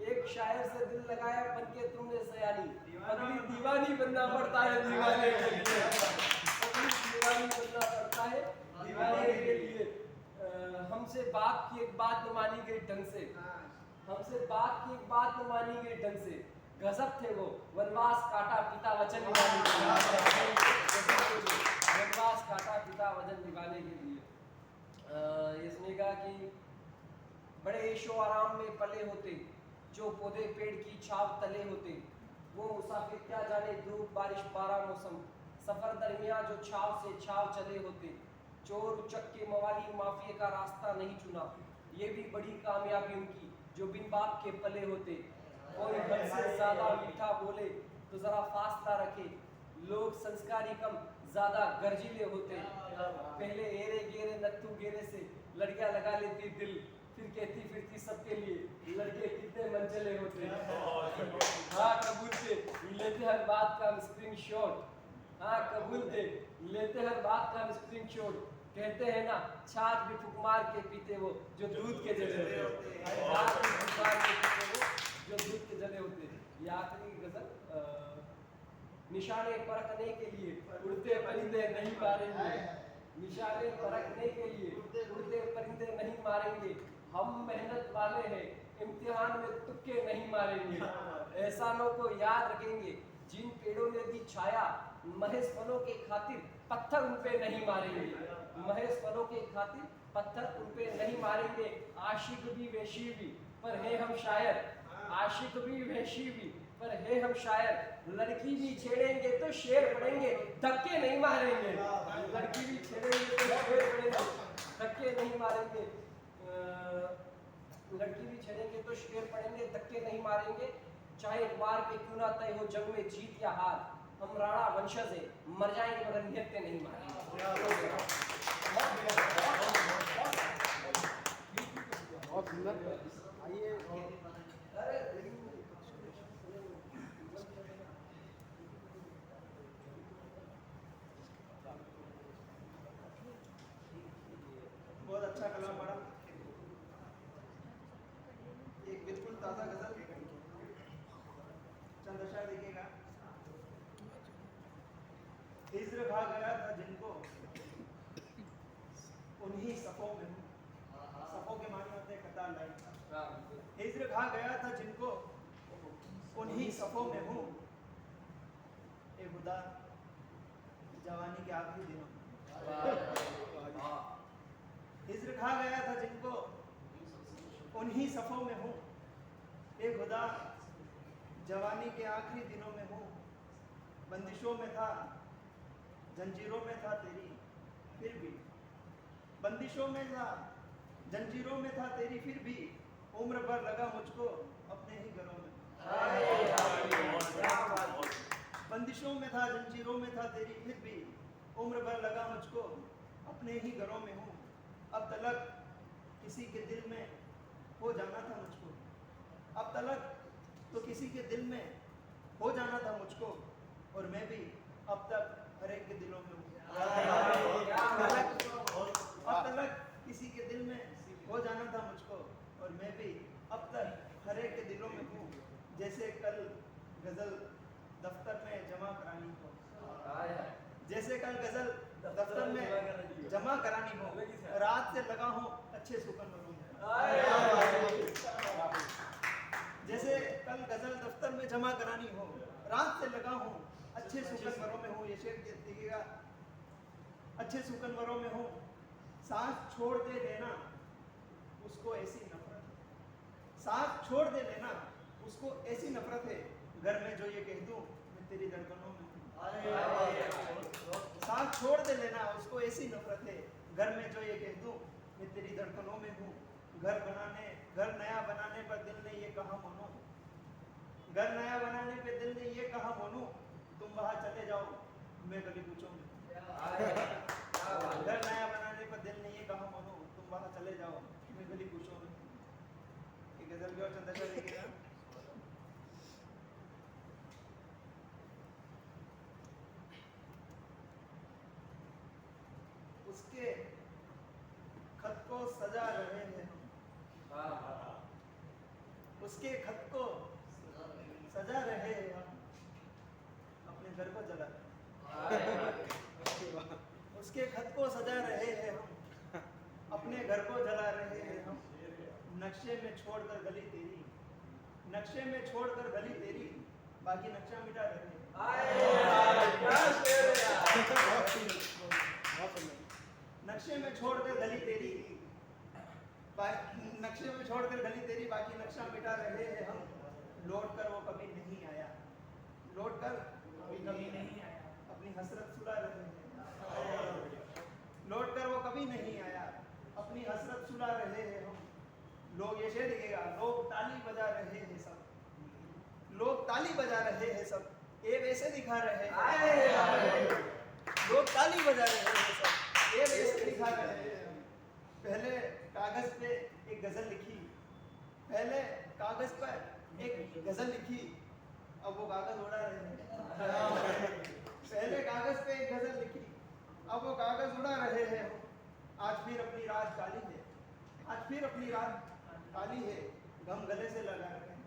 एक शायर से दिल लगाया बनके तुमने सयानी। अगली दीवानी बनना पड़ता है दीवाने के लिए, अगली दीवानी बनना पड़ता है दीवाने के लिए। हमसे बात की एक बात न मानी गई ढंग से, हमसे बात की एक बात न मानी गई ढंग से। गजब थे वो वनवास काटा पिता वचन निभाने के लिए, वनवास काटा पिता वचन निभाने के लिए। इसने कहा कि बड़े ऐशो आराम में पले होते, जो पौधे पेड़ की छाव तले होते। वो मुसाफिर क्या जाने धूप बारिश बारह मौसम, सफर दरमियान जो छाव से छाव चले होते। चोर उचक्के मवाली माफिया का रास्ता नहीं चुना, ये भी बड़ी कामयाबी उनकी जो बिन बाप के पले होते। कोई हद से ज्यादा मीठा बोले तो जरा फासला रखे, लोग संस्कारी कम ज्यादा गर्जीले होते। पहले एरे गेरे नत्थू गेरे से लड़कियां लगा लेती दिल, फिर कहती फिरती सबके लिए लड़के कितने मंचले होते। हाँ कबूल थे लेते हर बात का स्क्रीन शॉट, हाँ कबूल थे लेते हर बात का स्क्रीन शॉट। कहते हैं ना छाछ भी फूक मार के पीते वो जो दूध के जले होते, छाछ भी फूक मार के पीते वो जो दूध के जले होते। ये आखिरी गजल निशाने परखने के लिए उड़ते परिंदे नहीं मारेंगे, निशाने परखने के लिए उड़ते परिंदे नहीं मारेंगे। हम मेहनत वाले हैं इम्तिहान में तुक्के नहीं मारेंगे। एहसानों को याद रखेंगे जिन पेड़ों ने दी छाया, महज फलों के खातिर पत्थर उन पे नहीं मारेंगे, महज फलों के खातिर पत्थर उन पे नहीं मारेंगे। आशिक भी वैशी भी पर है हम शायर, आशिक भी वैशी भी पर है हम शायर। लड़की भी छेड़ेंगे तो शेर पड़ेंगे धक्के नहीं मारेंगे, लड़की भी छेड़ेंगे तो शेर पड़ेंगे धक्के नहीं मारेंगे। लड़की भी छेड़ेंगे तो शेर पड़ेंगे धक्के नहीं मारेंगे। चाहे बार के क्यों ना तय हो जंग में जीत या हार, हम राणा वंशज हैं मर जाएंगे मगर नियत नहीं मारेंगे। बहुत सुंदर। आइए, अरे अच्छा दिखेगा। हिज्र खा गया था जिनको, उन्हीं सफों में हूँ। सफों के माने होते हैं कतार लाइन। हिज्र खा गया था जिनको, उन्हीं सफों में हूँ। ए खुदा, जवानी के आखिरी दिनों में। हिज्र खा गया था जिनको, उन्हीं सफों में हूँ। ए खुदा, जवानी के आखिरी दिनों में हूँ। बंदिशों में था, जंजीरों में था तेरी, फिर भी बंदिशों में था, जंजीरों में था तेरी, फिर भी उम्र भर लगा मुझको अपने ही घरों में। बंदिशों में था, जंजीरों में था तेरी, फिर भी उम्र भर लगा मुझको अपने ही घरों में हूँ। अब तलक किसी के दिल में हो जाना था मुझको, अब तलक तो किसी के दिल में हो जाना था मुझको, और मैं भी अब तक हर एक के दिलों में हूँ। अब तलक किसी के दिल में हो जाना था मुझको, और मैं भी अब तक हर एक के दिलों में हूँ। जैसे कल गजल दफ्तर में जमा करानी हो, जैसे कल गजल दफ्तर में जमा करानी हो, रात से लगा हो अच्छे सुकन में। जैसे कल गजल दफ्तर में जमा करानी हो, रात से लगा हूँ अच्छे सुकनवरों में हूँ। ये शेर देखिएगा, अच्छे सुकनवरों में हूँ। सांस छोड़ दे लेना उसको ऐसी नफरत है, सांस छोड़ दे लेना उसको ऐसी नफरत है, घर में जो ये कह दूं मैं तेरी धड़कनों में हूँ। सांस छोड़ दे लेना उसको ऐसी नफरत है, घर में जो ये कह दूं मैं तेरी धड़कनों में हूँ। घर नया बनाने पर दिल ने ये कहा मोनू, घर नया बनाने पे दिल ने ये कहा मोनू, तुम वहां चले जाओ मैं गली पूछूं में। घर नया बनाने पर दिल ने ये कहा मोनू, तुम वहां चले जाओ मैं गली पूछूं में। ये गजल की और चंदा का देखिएगा। उसके खत को सजा रहे हैं हम, उसके खत को सजा रहे हैं हम, अपने घर को जला उसके खत को सजा रहे हैं हम, अपने घर को जला रहे हैं हम। नक्शे में छोड़कर गली तेरी, नक्शे में छोड़कर गली तेरी, बाकी नक्शा मिटा रहे हैं। नक्शे में छोड़कर गली तेरी, नक्शे में छोड़कर गली तेरी, बाकी नक्शा मिटा रहे हैं हम। लौट कर वो कभी नहीं आया, लौट कर कभी नहीं आया, अपनी हसरत सुला रहे हैं। लौट कर वो कभी नहीं आया, अपनी हसरत सुला रहे हैं हम। लोग ये शेर लिखेगा, लोग ताली बजा रहे हैं सब, लोग ताली बजा रहे हैं सब, ये वैसे दिखा रहे हैं। लोग ताली बजा रहे हैं सब, ये वैसे दिखा रहे हैं। पहले कागज पे एक गजल लिखी, पहले कागज पर एक गजल लिखी, अब वो कागज उड़ा रहे हैं। पहले कागज पे एक गजल लिखी, अब वो कागज उड़ा रहे हैं। आज फिर अपनी रात काली है, आज फिर अपनी रात काली है, गम गले से लगा रहे हैं।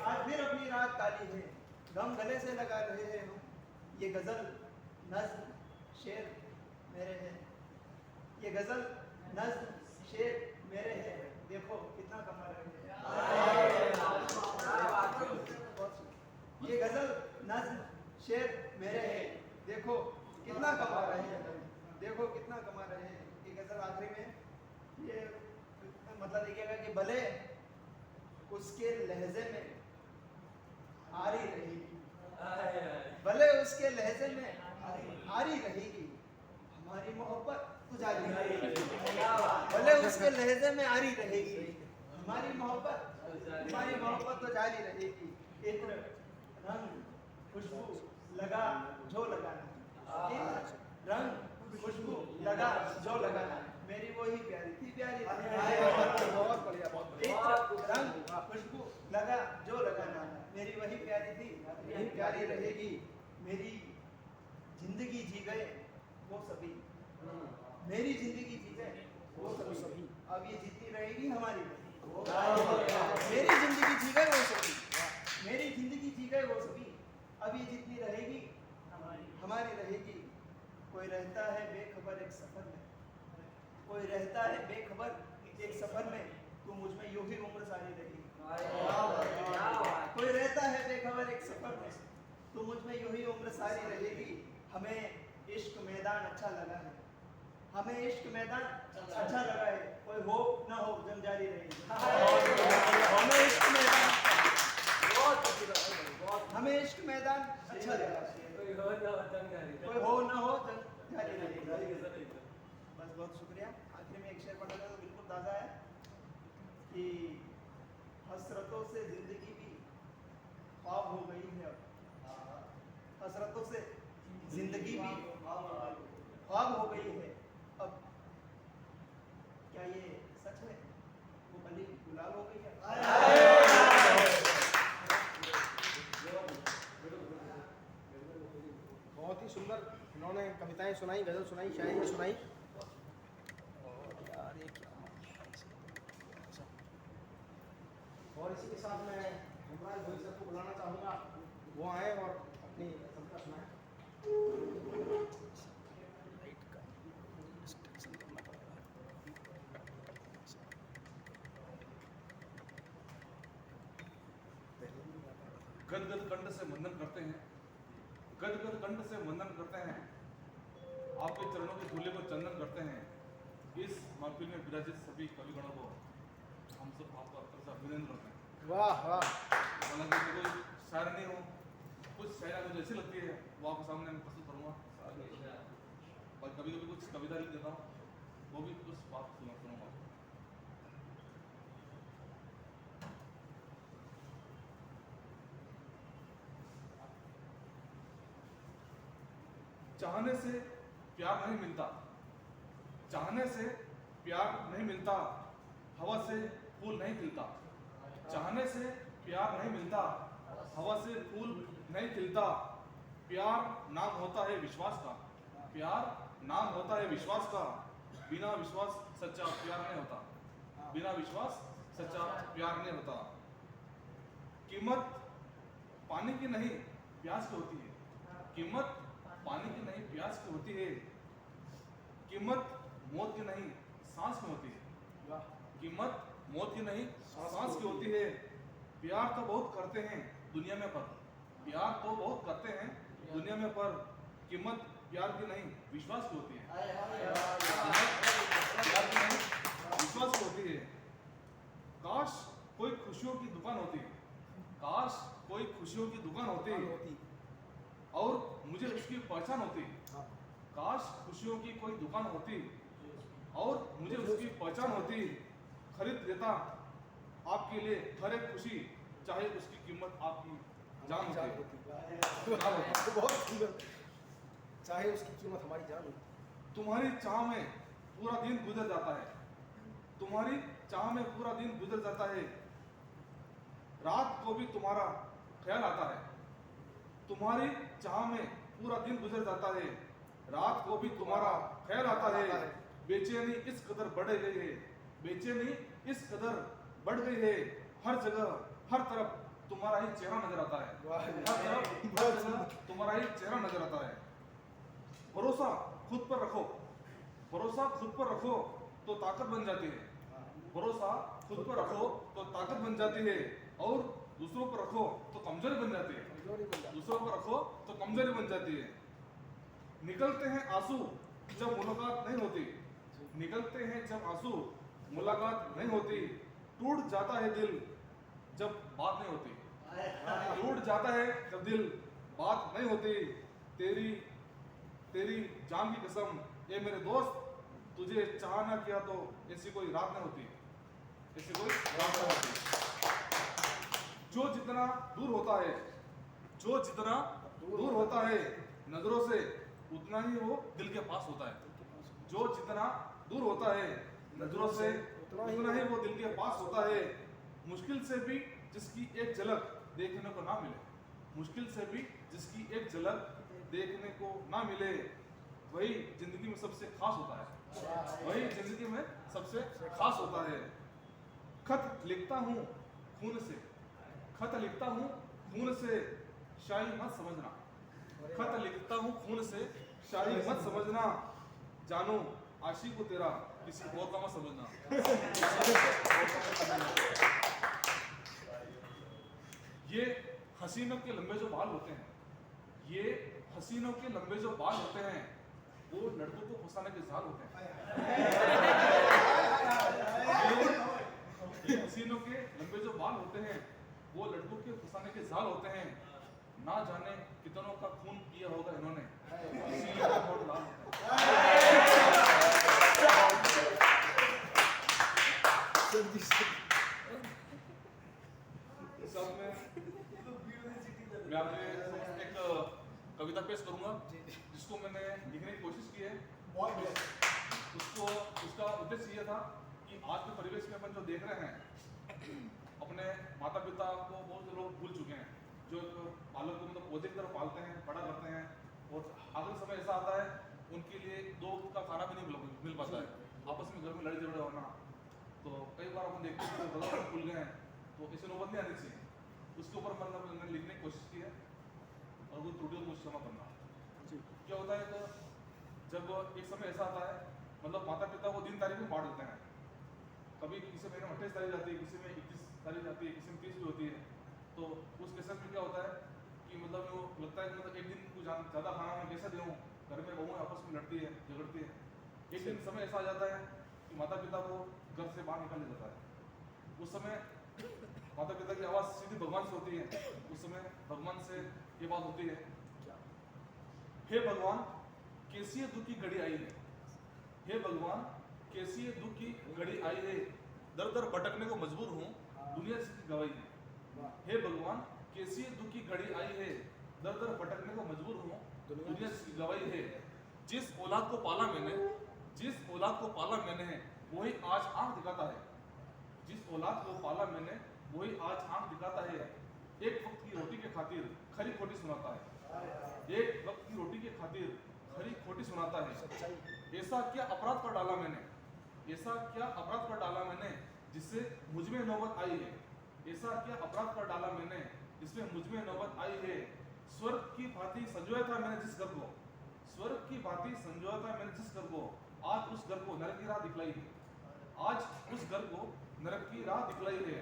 आज फिर अपनी रात काली है, गम गले से लगा रहे हैं हम। ये गजल नज्म शेर मेरे हैं, ये गजल नज्म शेर मेरे हैं, देखो कितना कमा रहे हैं। ये गजल नज्म शेर मेरे हैं, देखो कितना कमा रहे हैं, देखो कितना कमा रहे हैं। ये गजल आखिरी में ये मतलब देखिएगा कि भले उसके लहजे में आरी रहेगी, भले उसके लहजे में आरी रहेगी, हमारी मोहब्बत तो जारी रहेगी। भले उसके लहजे में आरी रहेगी, हमारी मोहब्बत तो जारी रहेगी। इत्र रंग खुशबू लगा जो लगाना, इत्र रंग खुशबू लगा जो लगाना, मेरी वही प्यारी थी, प्यारी बहुत बढ़िया, इत्र रंग खुशबू लगा जो लगाना, मेरी वही प्यारी थी, यही प्यारी रहेगी। मेरी जिंदगी जी गए वो सभी, मेरी जिंदगी जी गए वो सभी, अब ये जितनी रहेगी हमारी, मेरी जिंदगी जी गए वो सभी, मेरी जिंदगी जी गए अब ये जितनी रहेगी हमारी रहेगी। कोई रहता है बेखबर एक सफर में, कोई रहता है बेखबर एक सफर में, तू मुझ में यूं ही उम्र सारी रहेगी। कोई रहता है बेखबर एक सफर में, तू मुझ में यूं ही उम्र सारी रहेगी। हमें इश्क मैदान अच्छा लगा है, हमें इश्क मैदान अच्छा लगा है। कोई हो ना हो जंग जारी रहेगी। हमें इश्क मैदान, हमें इश्क मैदान अच्छा लगा है। कोई हो ना हो जंग जारी रहेगी। बस बहुत शुक्रिया। आखिर में एक शेर पढ़ा था तो बिल्कुल ताज़ा है कि हसरतों से जिंदगी भी ख्वाब हो गई है। अब हसरतों से जिंदगी भी ख्वाब हो गई है। अब क्या ये सच है? वो कली गुलाल हो गई है। बहुत ही सुंदर इन्होंने कविताएं सुनाई, गजल सुनाई, शायरी सुनाई। और इसी के साथ मैं हेमराज भाई सर को बुलाना चाहूँगा, वो आए और अपनी कविता सुनाएं। गदगद कंठ से वंदन करते हैं, गदगद कंठ से वंदन करते हैं, आपके चरणों की धूले को चंदन करते हैं। इस महफिल में विराजित सभी कविगणों को हम सब आपका तरफ से अभिनंदन करते हैं। वाह वाह। हालांकि कोई शायर नहीं हो, कुछ शायरी मुझे ऐसी लगती है वो आपके सामने मैं प्रस्तुत करूँगा। और कभी कभी कुछ कविता लिख देता हूँ, वो भी कुछ बात सुनूंगा। चाहने से प्यार नहीं मिलता, चाहने से प्यार नहीं मिलता, हवा से फूल नहीं खिलता। चाहने से प्यार नहीं मिलता, हवा से फूल नहीं खिलता। प्यार नाम होता है विश्वास का, प्यार नाम होता है विश्वास का। बिना विश्वास सच्चा प्यार नहीं होता, बिना विश्वास सच्चा प्यार नहीं होता। कीमत पानी की नहीं प्यास की होती है, कीमत पानी की नहीं प्यास की होती है। कीमत मौत की नहीं सांस की होती है, कीमत मौत की नहीं सांस की होती है। प्यार तो बहुत करते हैं दुनिया में पर, प्यार तो बहुत करते हैं दुनिया में पर, कीमत प्यार की नहीं विश्वास की होती है। प्यार की नहीं विश्वास की होती है। काश कोई खुशियों की दुकान होती, काश कोई खुशियों की दुकान होती और मुझे उसकी पहचान होती। काश खुशियों की कोई दुकान होती और मुझे उसकी पहचान होती। खरीद देता आपके लिए हर एक खुशी, चाहे उसकी कीमत आपकी जान होती। बहुत सुंदर, चाहे उसकी कीमत हमारी जान हो। तुम्हारी चाह में पूरा दिन गुजर जाता है, तुम्हारी चाह में पूरा दिन गुजर जाता है। रात को भी तुम्हारा ख्याल आता है, तुम्हारी चाह में पूरा दिन गुजर जाता है। रात को भी तुम्हारा ख्याल आता है। बेचैनी इस कदर बढ़ गई है, बेचैनी इस कदर बढ़ गई है। हर जगह हर तरफ तुम्हारा ही चेहरा नजर आता है, हर तरफ हर जगह तुम्हारा ही चेहरा नजर आता है। भरोसा खुद पर रखो, भरोसा खुद पर रखो तो ताकत बन जाती है। भरोसा खुद पर रखो तो ताकत बन जाती है और दूसरों पर रखो तो कमजोरी बन जाती है, दूसरों पर रखो तो कमजोरी बन जाती है। निकलते हैं आंसू जब मुलाकात नहीं होती, निकलते हैं जब आंसू मुलाकात नहीं होती। टूट जाता है दिल जब बात नहीं होती, टूट जाता है जब दिल बात नहीं होती। तेरी तेरी जान की कसम ए मेरे दोस्त, तुझे चाह ना किया तो ऐसी कोई रात नहीं होती, ऐसी कोई रात नहीं होती। जो जितना दूर होता है, जो जितना दूर होता है नजरों से, उतना ही वो दिल के पास होता है। जो जितना दूर होता है नजरों से, उतना ही वो दिल के पास होता है। मुश्किल से भी जिसकी एक झलक देखने को ना मिले, मुश्किल से भी जिसकी एक झलक देखने को ना मिले, वही जिंदगी में सबसे खास होता है, वही जिंदगी में सबसे खास होता है। खत लिखता हूँ खून से, खत लिखता हूँ खून से, शाही मत समझना, खत लिखता हूँ खून से, शाही मत समझना, जानो आशिक को तेरा किसी और का मत समझना। ये हसीनों के लंबे जो बाल होते हैं, ये हसीनों के लंबे जो बाल होते हैं, वो लड़कों को फंसाने के जाल होते हैं। ये हसीनों के लंबे जो बाल होते हैं, वो लड़कों के फंसाने के जाल होते हैं। ना जाने कितनों का खून पिया होगा इन्होंने, इसीलिए तो होठ लाल होता है। सब में मैं आपके समक्ष एक कविता पेश करूंगा जिसको मैंने लिखने की कोशिश की है। उसको उसका उद्देश्य ये था कि आज के परिवेश में अपन जो देख रहे हैं, अपने माता पिता को बहुत से लोग भूल चुके हैं, जो बालक को मतलब पौधे की तरह पालते हैं, बड़ा करते हैं, और आखिरी समय ऐसा आता है उनके लिए दो का खाना भी नहीं मिल पाता है, आपस में घर में लड़ाई झगड़े होना। तो कई बार अपन देखते हैं कि गला खुल गए हैं, तो इसे नौबत नहीं आनी चाहिए। उसके ऊपर मतलब मैंने लिखने की कोशिश की है, और वो त्रुटियों को क्षमा करना। क्या होता है तो जब एक समय ऐसा आता है, मतलब माता पिता को दिन तारीख में बांट देते हैं, कभी किसी महीने में 28 तारीख जाती है, किसी में 31 तारीख जाती है, किसी में 30 भी होती है। तो उस केसेस में क्या होता है कि मतलब वो लगता है कि मतलब एक दिन को ज़्यादा खाना मैं कैसे दूँ, घर में बहू आपस में लड़ती है, झगड़ती है। एक दिन समय ऐसा आ जाता है कि माता पिता को घर से बाहर निकाल दिया जाता है। उस समय माता पिता की आवाज़ सीधी भगवान से होती है। उस समय भगवान से ये बात होती है, हे भगवान कैसी ये दुख की घड़ी आई है, हे भगवान कैसी ये दुख की घड़ी आई है, दर दर भटकने को मजबूर हूँ, दुनिया से गवाही है। हे भगवान कैसी ये दुख की घड़ी आई है, दर दर भटकने को मजबूर हूँ, दुनिया से गवाही है। जिस औलाद को पाला मैंने, जिस औलाद को पाला मैंने, वही आज आंख दिखाता है। जिस औलाद को पाला मैंने, वही आज आंख दिखाता है। एक वक्त की रोटी के खातिर खरी खोटी सुनाता है, एक वक्त की रोटी के खातिर खरी खोटी सुनाता है। ऐसा क्या अपराध कर डाला मैंने, ऐसा क्या अपराध कर डाला मैंने, जिससे मुझ में नौबत आई है। ऐसा क्या अपराध कर डाला मैंने, जिसमें मुझ में नौबत आई है। स्वर्ग की भांति संजोया था मैंने जिस घर को, स्वर्ग की भांति संजोया था मैंने जिस घर को, आज उस घर को नरक की राह दिखलाई है। आज उस घर को नरक की राह दिखलाई है।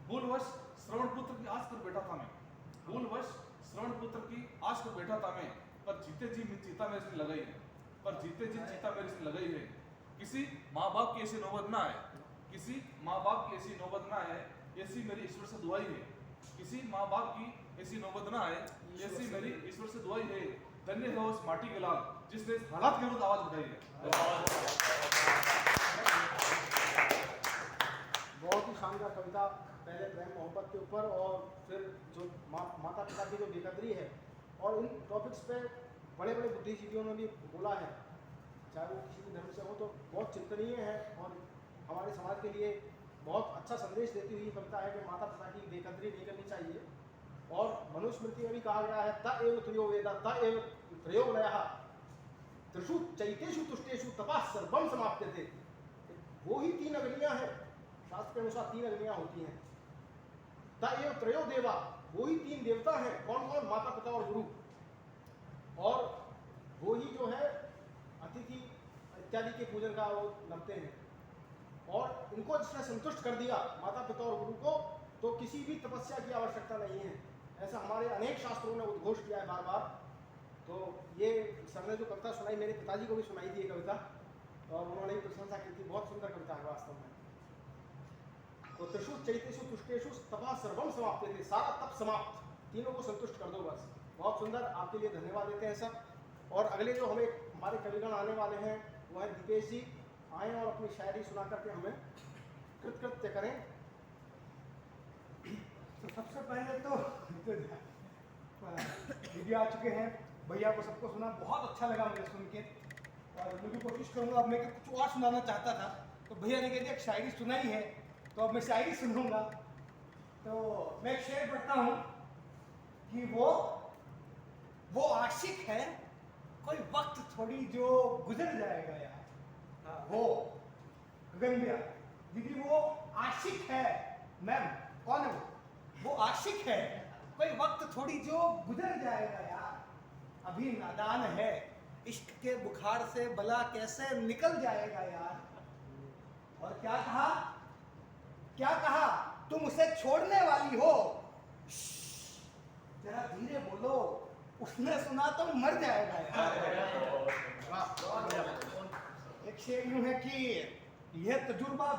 भूलवश श्रवण पुत्र की आस पर बैठा था मैं, भूलवश श्रवण पुत्र की आस पर बैठा था मैं, पर जीते जी चीता मेरे से लगाई है, पर जीते जी चीता मेरे से लगाई है। किसी माँ बाप की ऐसी नौबत ना आए, किसी माँ बाप की ऐसी नौबत ना आए, ऐसी मेरी ईश्वर से दुआई है। किसी माँ बाप की ऐसी नौबत ना आए, ऐसी मेरी ईश्वर से दुआई है। धन्य है उस माटी के लाल जिसने इस हालात के विरुद्ध आवाज उठाई है। बहुत ही शानदार कविता, पहले प्रेम मोहब्बत के ऊपर और फिर जो माता पिता की जो बेकदरी है, और इन टॉपिक्स पे बड़े बड़े बुद्धिजीवियों ने भी बोला है, चाहे वो किसी भी धर्म से हो, तो बहुत चिंतनीय है और हमारे समाज के लिए बहुत अच्छा संदेश देती हुई कविता है कि माता पिता की बेकदरी नहीं करनी चाहिए। और मनुस्मृति में भी कहा गया है, त एव त्रयो वेदा त एव त्रयो लयः त्रिषु चैतेषु तुष्टेषु तपाः सर्वं समाप्यते। वो ही 3 अग्नियां हैं, शास्त्र के अनुसार 3 अग्नियां होती हैं। त एव त्रयो देवा, वो ही 3 देवता हैं। कौन कौन? माता पिता और गुरु। और वो ही जो है अतिथि इत्यादि के पूजन का वो नपते हैं। और इनको जिसने संतुष्ट कर दिया माता पिता और गुरु को, तो किसी भी तपस्या की आवश्यकता नहीं है। ऐसा हमारे अनेक शास्त्रों ने उद्घोष किया है बार बार। तो ये सर ने जो कविता सुनाई, मेरे पिताजी को भी सुनाई थी ये कविता, और उन्होंने भी प्रशंसा की थी। बहुत सुंदर कविता है वास्तव में। तो त्रिषु चैतेषु तुष्टेषु तपाः सर्वं समाप्यते, सारा तप समाप्त, तीनों को संतुष्ट कर दो बस। बहुत सुंदर, आपके लिए धन्यवाद देते हैं सब। और अगले जो हमें हमारे कविगण आने वाले हैं वो है दीपेश जी। आए और अपनी शायरी सुना करके हमें कृतकृत्य करें। तो सबसे पहले तो दीदी आ चुके हैं, भैया को सबको सुना, बहुत अच्छा लगा मुझे सुन के। और मुझे कोशिश करूँगा, अब मैं कुछ और सुनाना चाहता था, तो भैया ने कह दिया शायरी सुनाई है तो अब मैं शायरी सुनूंगा। तो मैं एक शेर पढ़ता हूँ कि वो आशिक है, कोई वक्त थोड़ी जो गुजर जाएगा यार। वो गगन भैया, दीदी वो आशिक है। मैम कौन है वो आशिक है, भाई वक्त थोड़ी जो गुजर जाएगा यार, अभी नादान है, इश्क के बुखार से भला कैसे निकल जाएगा यार। और क्या कहा, क्या कहा, तुम उसे छोड़ने वाली हो, जरा धीरे बोलो, उसने सुना तो मर जाएगा यार। एक शेर यूं है कि यह तजुर्बा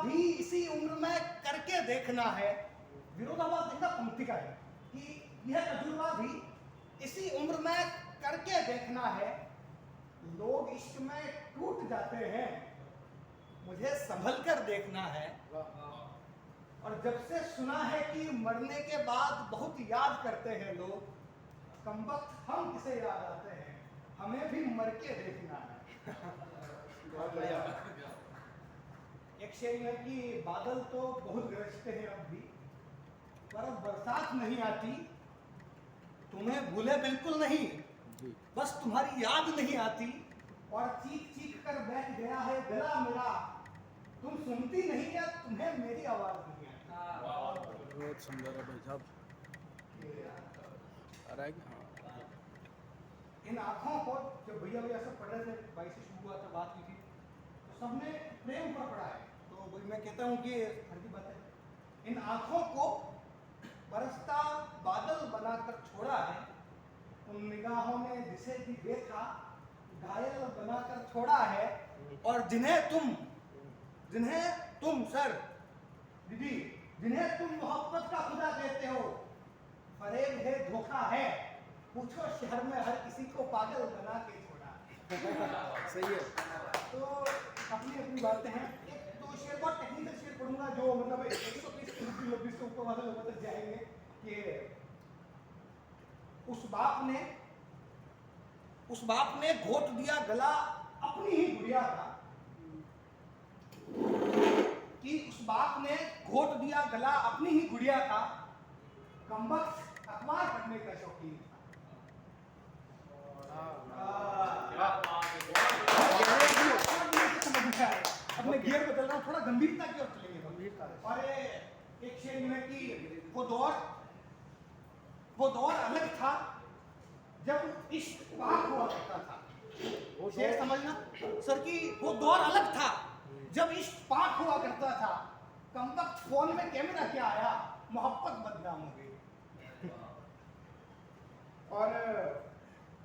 भी इसी उम्र में करके देखना है। विरोधाभास देखना पंक्ति का है कि यह तजुर्बा भी इसी उम्र में करके देखना है। लोग इश्क में टूट जाते हैं, मुझे संभल कर देखना है। और जब से सुना है कि मरने के बाद बहुत याद करते हैं लोग, कमबख्त हम किसे याद आते हैं, हमें भी मर के देखना है। बहुत बढ़िया। एक शेर है कि बादल तो बहुत गरजते हैं अब भी, पर अब बरसात नहीं आती। तुम्हें भूले बिल्कुल नहीं, बस तुम्हारी याद नहीं आती। और चीख चीख कर बैठ गया है गला मेरा, तुम सुनती नहीं है, तुम्हें मेरी आवाज नहीं आती। बहुत सुंदर है भाई साहब। अरे इन आँखों को जब भैया सब पढ़ रहे थे, भाई से शुरू हुआ था, बात की थी, तो सबने प्रेम पर पढ़ा है। तो वही मैं कहता हूँ कि हर की बात है, इन आँखों को बरसता बादल बनाकर छोड़ा है, उन निगाहों ने जिसे भी देखा घायल बनाकर छोड़ा है। और जिन्हें तुम सर दीदी, जिन्हें तुम मोहब्बत का खुदा कहते हो, फरेब है, धोखा है, पूछो शहर में हर किसी को पागल बना के छोड़ा। सही है। तो अपनी अपनी बातें हैं। एक दो शेर, बहुत टेक्निकल शेर पढ़ूंगा जो मतलब 130 से ऊपर वाले लोगों तक जाएंगे कि उस बाप ने घोट दिया गला अपनी ही गुड़िया का, कि उस बाप ने घोट दिया गला अपनी ही गुड़िया का, कमबख्त अखबार पढ़ने का शौकीन था। अपने गियर बदल रहा हूँ, थोड़ा गंभीरता की ओर चलेंगे। और एक शेर में कि वो दौर अलग था जब इश्क पाक हुआ करता था। वो शेर समझना सर कि वो दौर अलग था जब इश्क पाक हुआ करता था। कमबख्त फोन में कैमरा क्या आया, मोहब्बत बदनाम हो गई। और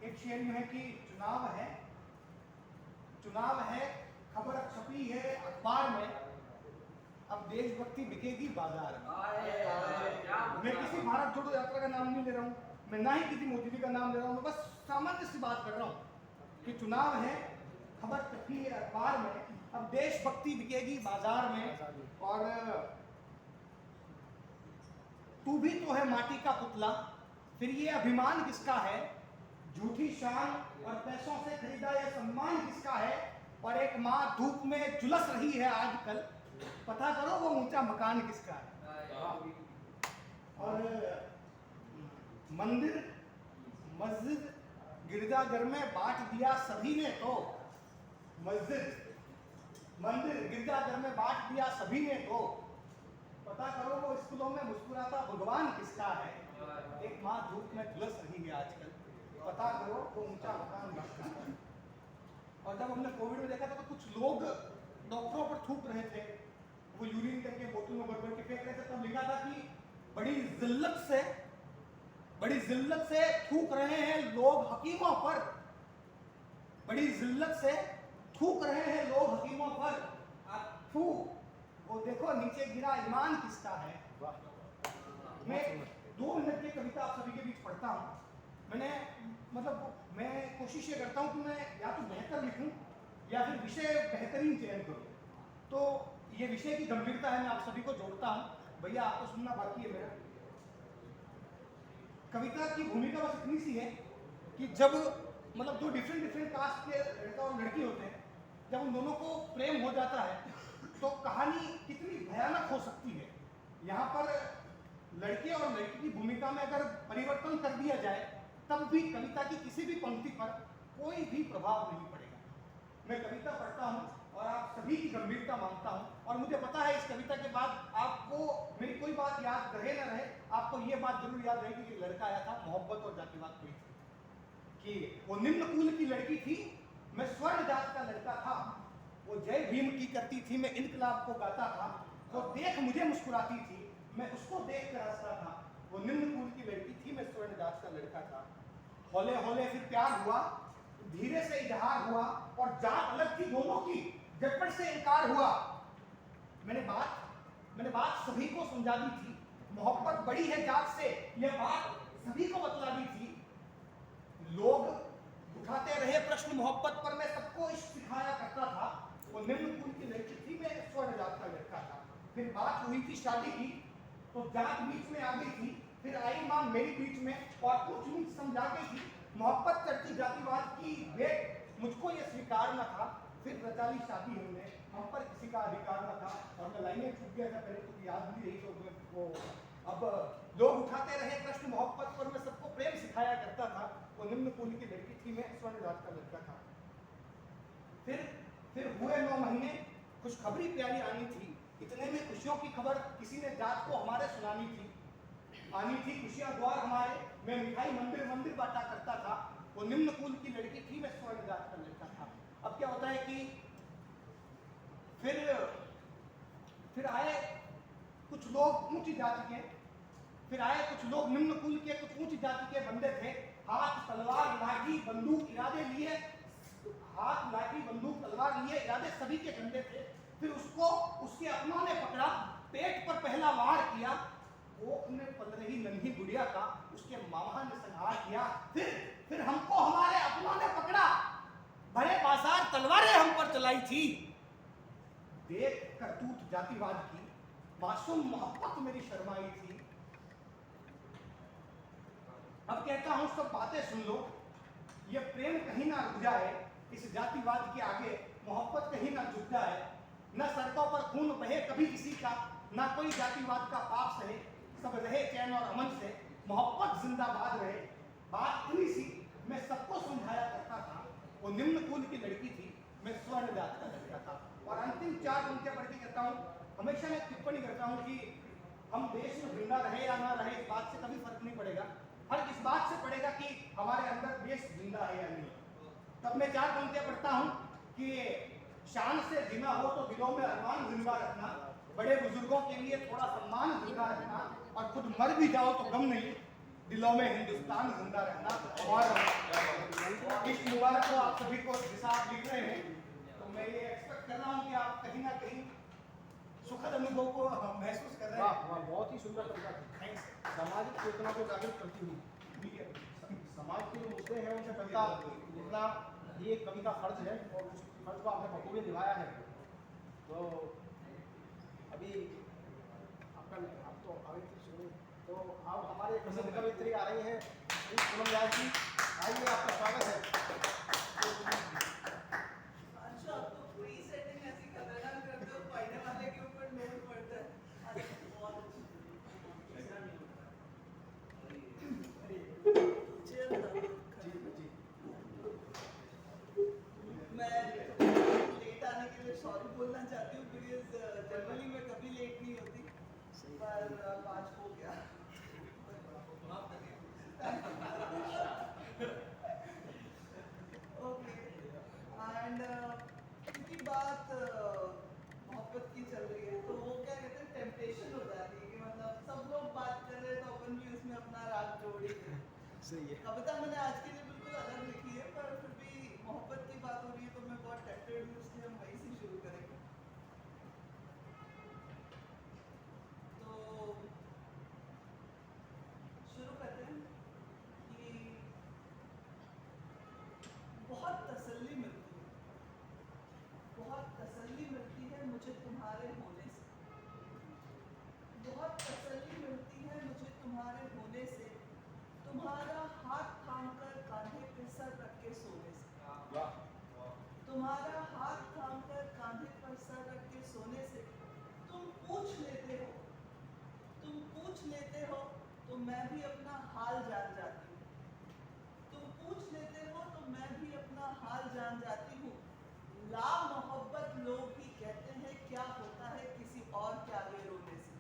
एक शेर में है कि चुनाव है, खबर छपी है अखबार में, अब देशभक्ति बिकेगी बाजार में। मैं किसी भारत जोड़ो यात्रा का नाम नहीं ले रहा हूँ, मैं ना ही किसी मोदी जी का नाम ले रहा हूँ, मैं बस सामान्य सी बात कर रहा हूँ कि चुनाव है, खबर छपी है अखबार में, अब देशभक्ति बिकेगी बाजार में। और तू भी तो है माटी का पुतला, फिर ये अभिमान किसका है, झूठी शान और पैसों से खरीदा यह सम्मान किसका है। और एक माँ धूप में झुलस रही है आजकल, पता करो वो ऊंचा मकान किसका है। और मंदिर मस्जिद गिरजाघर में बांट दिया सभी ने, तो मंदिर गिरजाघर में बांट दिया सभी ने, तो पता करो वो स्कूलों में मुस्कुराता भगवान किसका है। एक माँ धूप में झुलस रही है आजकल, पता करो वो ऊंचा मकान किसका है। और जब हमने कोविड में देखा था तो कुछ लोग डॉक्टरों पर थूक रहे थे, वो यूरिन करके बोतल में भर के फेंक रहे थे, तब लिखा था कि बड़ी जिल्लत से थूक रहे हैं लोग हकीमों पर, बड़ी जिल्लत से थूक रहे हैं लोग हकीमों पर, थू वो देखो नीचे गिरा ईमान किसका है। मैं 2 मिनट की कविता आप सभी के बीच पढ़ता हूँ। मैं कोशिश ये करता हूँ कि मैं या तो बेहतर लिखूं या फिर विषय बेहतरीन चयन करूँ। तो ये विषय की गंभीरता है, मैं आप सभी को जोड़ता हूँ। भैया आपको सुनना बाकी है मेरा। कविता की भूमिका बस इतनी सी है कि जब मतलब 2 डिफरेंट कास्ट के लड़का और लड़की होते हैं, जब उन दोनों को प्रेम हो जाता है तो कहानी कितनी भयानक हो सकती है। यहाँ पर लड़के और लड़की की भूमिका में अगर परिवर्तन कर दिया जाए तब भी कविता की किसी भी पंक्ति पर कोई भी प्रभाव नहीं पड़ेगा। मैं कविता पढ़ता हूँ और आप सभी की गंभीरता मानता हूँ, और मुझे पता है इस कविता के बाद आपको मेरी कोई बात याद रहे ना रहे, आपको ये बात जरूर याद रहेगी कि लड़का आया था, मोहब्बत और जातिवाद हुई थी कि वो निम्न कुल की लड़की थी, मैं स्वर्ण जात का लड़का था। वो जय भीम की करती थी, मैं इनकलाब को गाता था। वो देख मुझे मुस्कुराती थी, मैं उसको देख कर हंसता था। वो निम्न कुल की लड़की थी, मैं स्वर्ण जात का लड़का था। हौले हौले फिर प्यार हुआ, धीरे से इजहार हुआ और जात अलग थी दोनों की, झटपट से इनकार हुआ। मैंने बात सभी को समझा दी थी, मोहब्बत बड़ी है जात से, यह बात सभी को बतला दी थी। लोग उठाते रहे प्रश्न मोहब्बत पर, मैं सबको इश्क सिखाया करता था। वो निम्न कुल की लड़की थी, मैं स्वर्ण जात का लड़का था। फिर बात हुई थी शादी की, तो जात बीच में आ गई थी। फिर आई मां मेरी बीच में और कुछ नीच समझा गई थी। मोहब्बत करती जातिवाद की भेंट मुझको ये स्वीकार न था। फिर रचा ली शादी हमने, हम पर किसी का अधिकार न था। और मैं लाइनें छूट गया था पहले, तो याद भी रही तो वो अब लोग उठाते रहे प्रश्न मोहब्बत पर, मैं सबको प्रेम सिखाया करता था। वो निम्न कुल की लड़की थी, मैं स्वर्ण जात का लड़का था। फिर हुए 9 महीने, खुशखबरी प्यारी आनी थी। इतने में खुशियों की खबर किसी ने जात को हमारे सुनानी थी। आनी थी खुशियां द्वार हमारे, मैं मिठाई मंदिर मंदिर बांटा करता था। वो निम्न कुल की लड़की थी, मैं स्वर्ण जात का लड़का था। अब क्या होता है कि फिर आए कुछ लोग ऊंची जाति के, फिर आए कुछ लोग निम्न कुल के, कुछ ऊंची जाति के बंदे थे। हाथ तलवार लाठी बंदूक इरादे लिए, हाथ लाठी बंदूक तलवार लिए इरादे सभी के गंदे थे। फिर उसको उसके अपनों ने पकड़ा, पेट पर पहला वार किया। कोख में पल रही नन्ही गुड़िया का उसके मामा ने संहार किया। फिर हमको हमारे अपनों ने पकड़ा, बड़े बाजार तलवारें हम पर चलाई थी। देख करतूत जातिवाद की, मासूम मोहब्बत मेरी शर्माई थी। अब कहता हूं सब बातें सुन लो, ये प्रेम कहीं ना रुक जाए। इस जातिवाद के आगे मोहब्बत कहीं ना झुक जाए। न सड़कों पर खून बहे कभी किसी का, ना कोई जातिवाद का पाप सहे। सब रहे चैन और अमन से, मोहब्बत जिंदाबाद रहे। बात इतनी सी, मैं सबको समझाया करता था। वो निम्न कुल की लड़की थी, मैं स्वर्ण जात का लड़का था। और अंतिम 4 पंक्तियां पढ़ के कहता हूँ, हमेशा मैं टिप्पणी करता हूँ कि हम देश में जिंदा रहे या ना रहे, इस बात से कभी फर्क नहीं पड़ेगा। फर्क इस बात से पड़ेगा कि हमारे अंदर देश जिंदा है या नहीं। तब मैं 4 पंक्तियां पढ़ता हूँ कि शान से जीना हो तो दिलों में अरमान जिंदा रखना, बड़े बुजुर्गों के लिए थोड़ा सम्मान जिंदा रखना, और खुद मर भी जाओ तो गम नहीं, दिलों में हिंदुस्तान जिंदा रहना। और इस मुबारक को आप सभी को जैसा आप लिख रहे हैं, तो मैं ये एक्सपेक्ट कर रहा हूँ कि आप कहीं ना कहीं सुखद अनुभव को महसूस कर रहे हैं। बहुत ही सुंदर कविता थी। थैंक्स। सामाजिक चेतना को जागृत करती हुई, समाज के जो मुद्दे हैं उनसे कविता लिखना ये एक कवि का फर्ज है, और उस फर्ज को आपने बखूबी निभाया है। तो अभी आप तो कवित्री सुनी, तो आप हमारे प्रसिद्ध कवित्री आ रही हैं पूनम व्यास जी, आइए आपका स्वागत है। अच्छा, अब तो पूरी सेटिंग ऐसी खतरनाक करते हो, पढ़ने वाले के ऊपर लोड पड़ता है। अच्छा, बहुत अच्छी। मैं लेट आने के लिए सॉरी बोलना चाहती हूँ, बिकॉज जनरली मैं कभी लेट नहीं होती, पर आज हो गया। ओके, एंड क्योंकि बात मोहब्बत की चल रही है, तो वो क्या कहते हैं, टेम्पटेशन हो जाती है कि मतलब सब लोग बात कर रहे हैं तो अपन भी उसमें अपना राग जोड़ ही दें। सही है। कविता मैंने आज के लिए बिल्कुल अलग लिखी है, पर फिर भी मोहब्बत की बात हो रही है तो मैं बहुत टेम्पटेड हूँ, इसलिए हम वहीं से शुरू करेंगे। तो शुरू करते हैं कि बहुत तसल्ली मिलती है, बहुत तसल्ली मिलती है मुझे तुम्हारे होने से, बहुत तसल्ली मिलती है मुझे तुम्हारे होने से, तुम्हारा हाथ थामकर कांधे पे सर रख के सोने से, तुम्हारा हाथ थामकर कांधे पर सर रख के सोने से, तुम पूछ लेते हो, तुम पूछ लेते हो तो मैं भी अपना हाल जान जाती हूँ, तुम पूछ लेते हो तो मैं भी अपना हाल जान जाती हूँ। ला मोहब्बत लोग ही कहते हैं क्या होता है किसी और के आगे रोने से।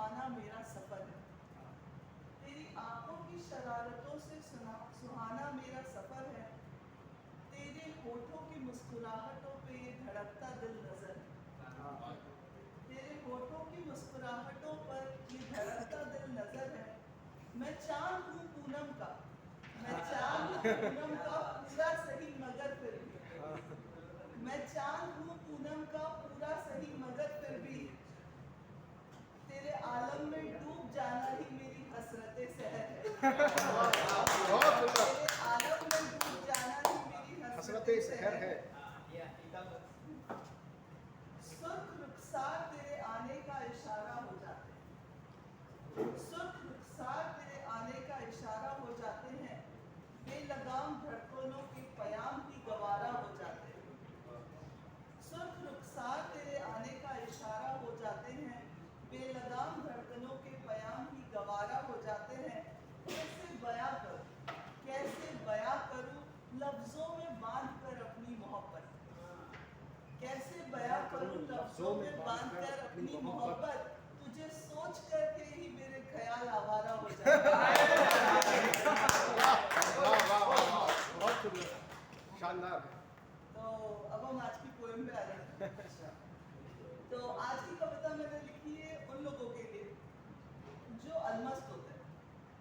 सुहाना मेरा सफर है। तेरी आंखों की शरारतों से सुहाना मेरा सफर है। तेरे होठों की मुस्कुराहटों पे ये धड़कता दिल नजर है। तेरे होठों की मुस्कुराहटों पर ये धड़कता दिल नजर है। मैं चांद हूँ पूनम का, मैं चांद हूँ पूनम का पूरा सही मगर फिर भी, मैं चांद हूँ पूनम का पूरा सही मगर फिर भी, तेरे आलम में डूब जाना ही मेरी हसरते सहर है। बहुत सुंदर। तेरे आलम में डूब जाना ही मेरी हसरते सहर है। सुर्ख रुखसार तेरे आने का इशारा हो जाते हैं। सुर्ख रुखसार तेरे आने का इशारा हो जाते हैं। बेलगाम धड़कनों के पयाम ही गवारा हो जाते हैं। सुर्ख रुखसार तेरे आने का इशारा हो जाते हैं। बेलगाम धड़कनों के पयाम ही गवारा हो जाते हैं। कैसे बयां करूं, कैसे बयां करूं लफ्जों में बांध कर अपनी मोहब्बत, कैसे बयां करूं लफ्जों में बांध कर अपनी मोहब्बत, तुझे सोच करके ही मेरे ख्याल आवारा हो जाते हैं। वाह वाह वाह, बहुत सुंदर, शानदार है। तो अब हम आज की पोएम पे आ रहे हैं। तो आज की कविता मैंने लिखी है उन लोगों के लिए जो अलमस्त होते हैं।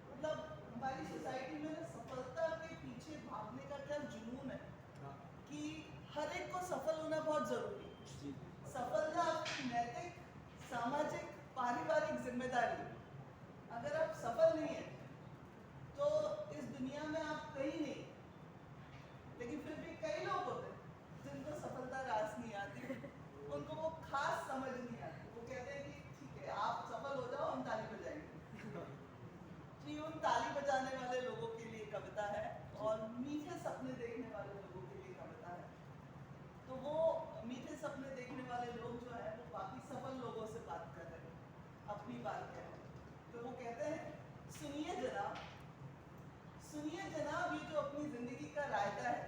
मतलब हमारी सोसाइटी में सफलता के पीछे भागने का क्या जुनून है कि हर एक को सफल होना बहुत जरूरी है। सफलता आपकी नैतिक, सामाजिक, पारिवारिक जिम्मेदारी है। अगर आप सफल नहीं है तो इस दुनिया में आप कहीं नहीं। लेकिन फिर भी कई लोग होते हैं जिनको सफलता रास नहीं आती, उनको वो खास समझ नहीं आती। वो कहते हैं कि ठीक है आप सफल हो जाओ, हम ताली बजाएंगे। जी, उन ताली बजाने वाले लोगों के लिए कविता है और मीठे सपने देखने वाले लोगों के लिए कविता है। तो वो मीठे सपने देखने वाले लोग जो है वो बाकी सफल लोगों से बात कर रहे हैं, अपनी बात कह रहे हैं। तो वो कहते हैं, सुनिए जनाब, सुनिए जनाब ये जो अपनी जिंदगी का रायता है,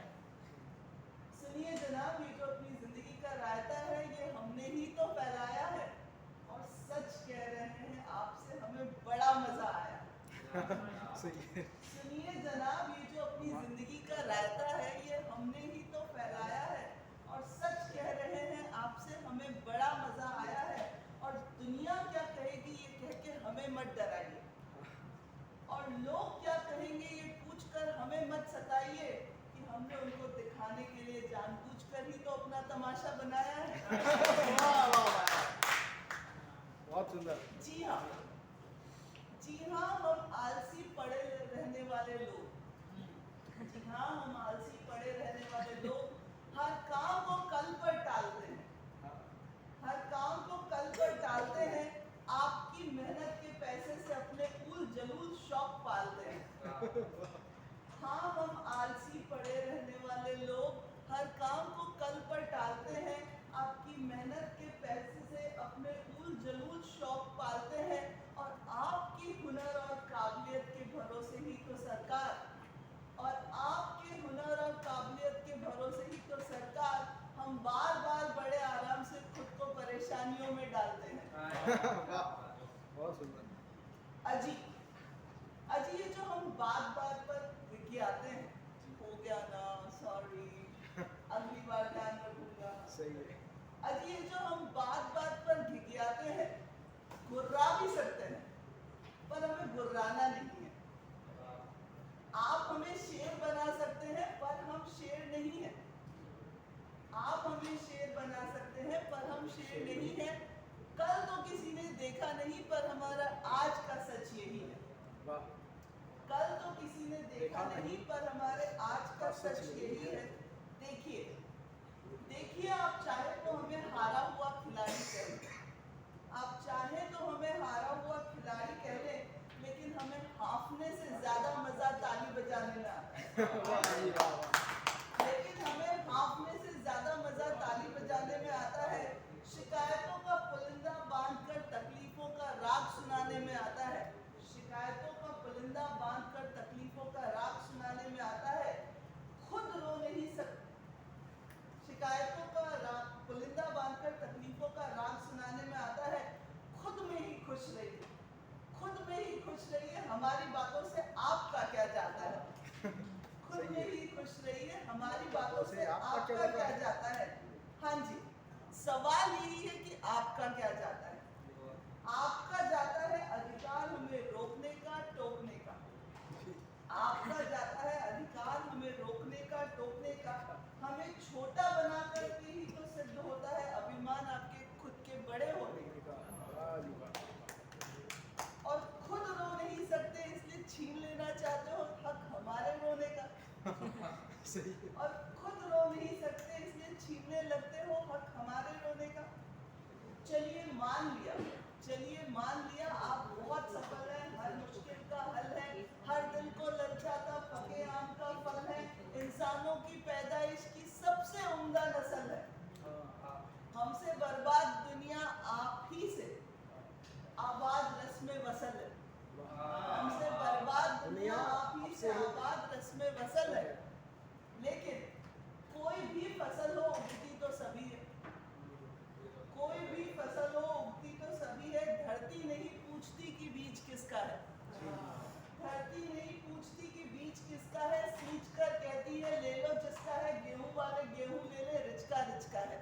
सुनिए जनाब ये जो अपनी जिंदगी का रायता है, ये हमने ही तो फैलाया है और सच कह रहे हैं आपसे हमें बड़ा मजा आया। सुनिए जनाब ये जो अपनी जिंदगी का रायता है, ये हमने ही तो फैलाया है और सच कह रहे हैं आपसे हमें बड़ा मजा आया है। और दुनिया क्या कहेगी ये कह के हमें मत डराइए, और लोग क्या कहेंगे ये पूछकर हमें मत सताइए कि हमने उनको दिखाने के लिए जानबूझकर ही तो अपना तमाशा बनाया है। वाह वाह वाह, बहुत सुंदर। जी हाँ, जी हाँ, हम आलसी पड़े रहने वाले लोग, जी हाँ हम आलसी पड़े रहने वाले लोग हर काम को कल पर टालते हैं, हर काम को कल पर टालते हैं। आपकी मेहनत के पैसे से अपने उल जलूल शौक पालते हैं। हाँ हम आलसी पड़े रहने वाले लोग हर काम को कल पर टालते हैं। आपकी मेहनत के पैसे से अपने उल जलूल शौक पालते हैं और आपकी हुनर और काबिलियत के भरोसे ही तो सरकार, और आपके हुनर और काबिलियत के भरोसे ही तो सरकार हम बार बार बड़े आराम से खुद को परेशानियों में डालते हैं। बहुत सुंदर। अजी, अजी ये जो हम बात बात पर गिड़गिड़ाते हैं, हो गया ना, सॉरी, अगली बार ध्यान रखूंगा, सही है। अजी ये जो हम बात बात पर गिड़गिड़ाते हैं, गुर्रा भी सकते हैं पर हमें गुर्राना नहीं है। आप हमें शेर बना सकते हैं पर हम शेर नहीं हैं। आप हमें शेर बना सकते हैं पर हम शेर नहीं हैं। कल तो किसी ने देखा नहीं पर हमारा आज का सच यही है। वाह। कल तो किसी ने देखा नहीं पर हमारे आज का सच यही है। देखिए, देखिए आप चाहे तो हमें हारा हुआ खिलाड़ी कह लें, आप चाहे तो हमें हारा हुआ खिलाड़ी कह लें, लेकिन हमें हाफने से ज्यादा मजा ताली बजाने में आता है। लेकिन हमें हाफने से ज्यादा मजा ताली बजाने में आता है। शिकायतों का पुलिंदा बांधकर तकलीफों का राग सुनाने में आता है। शिकायतों का पुलिंदा बांधकर तकलीफों का राग सुनाने में आता है। खुद रो नहीं सकते, शिकायतों का पुलिंदा बांधकर तकलीफों का राग सुनाने में आता है। खुद में ही खुश रहिए, हमारी बातों से आपका क्या जाता है? खुद में ही खुश रहिए, हमारी बातों से आपका क्या जाता है? हाँ जी, सवाल यही है कि आपका क्या जाता है? आपका जाता है अधिकार हमें रोकने का, टोकने का। आपका जाता है अधिकार हमें रोकने का, टोकने का। हमें छोटा बना करके ही तो सिद्ध होता है अभिमान आपके खुद के बड़े होने का। और खुद रो नहीं सकते इसलिए छीन लेना चाहते हो हक हमारे रोने का। और खुद रो नहीं सकते इसलिए छीनने लगते हो हक हमारे रोने का। चलिए मान लिया आप बहुत सफल हैं, हर मुश्किल का हल है, हर दिल को ललचाता पके आम का फल है, इंसानों की पैदाइश की सबसे उम्दा नस्ल है। हमसे बर्बाद दुनिया आप ही से आबाद रस में वसल है। हमसे बर्बाद दुनिया आप ही से आबाद रस में वसल है। लेकिन कोई भी फसल हो उगती तो सभी है। कोई भी फसल हो उगती तो सभी है। धरती नहीं पूछती कि बीज किसका है। धरती नहीं पूछती कि बीज किसका है। सींच कर कहती है ले लो जिसका है। गेहूं वाले गेहूं ले ले, रिचका रिचका है।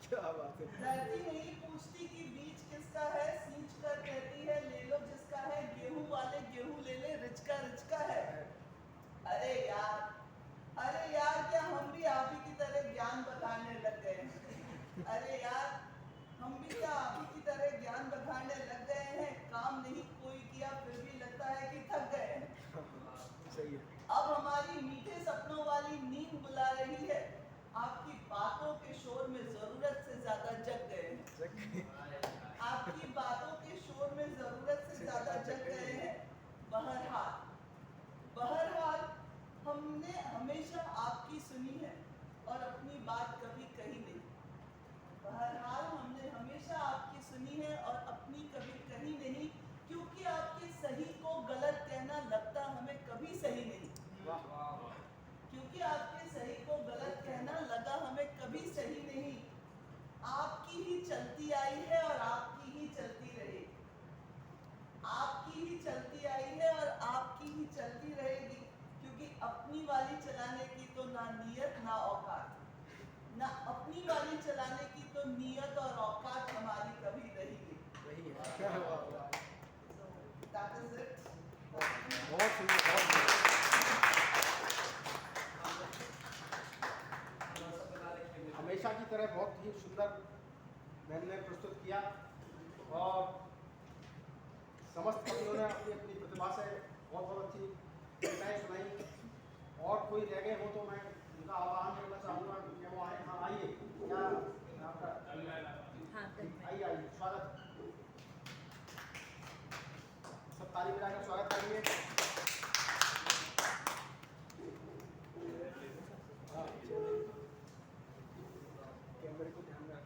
क्या बात है। धरती नहीं पूछती कि बीज किसका है। सींच कर कहती है ले लो जिसका है। गेहूं वाले गेहूं ले ले, रिचका रिचका है। अरे यार क्या हम भी आप ही की तरह ज्ञान बखाने लग गए हैं? अरे यार हम भी क्या आप ही की तरह ज्ञान बखाने लग गए हैं? काम नहीं कोई किया फिर भी लगता है कि थक गए हैं। सही है। अब हमारी मीठे सपनों वाली नींद बुला रही है। आपकी बातों के शोर में जरूरत से ज्यादा जग गए हैं। आपकी बातों के शोर में जरूरत से ज्यादा जग गए हैं। बहरहाल हमने हमेशा आपकी सुनी है और अपनी बात कभी कही नहीं। बहरहाल हमने हमेशा आपकी सुनी है और अपनी कभी कही नहीं, क्योंकि आपके सही को गलत कहना लगता हमें कभी सही नहीं। क्योंकि आपके सही को गलत कहना लगा हमें कभी सही नहीं। आपकी ही चलती आई है और आपकी ही चलती रहेगी। आपकी ही चलती आई है और आपकी ही चलती रहेगी, क्योंकि अपनी वाली चलाने की तो ना नियत ना औकात, ना अपनी वाली चलाने की तो नियत और औकात हमारी कभी रही नहीं। That is it. बहुत सुंदर, बहुत सुंदर। हमेशा की तरह बहुत ही सुंदर बहन ने प्रस्तुत किया और समस्त कवियों ने अपनी अपनी प्रतिभा से बहुत बहुत अच्छी कविताएं सुनाई। और कोई रह गए हो तो मैं उनका आह्वान करना चाहूँगा कि वो आए। हाँ आइए, क्या आपका आइए स्वागत, सब ताली बजाकर स्वागत करेंगे। कैमरे को ध्यान में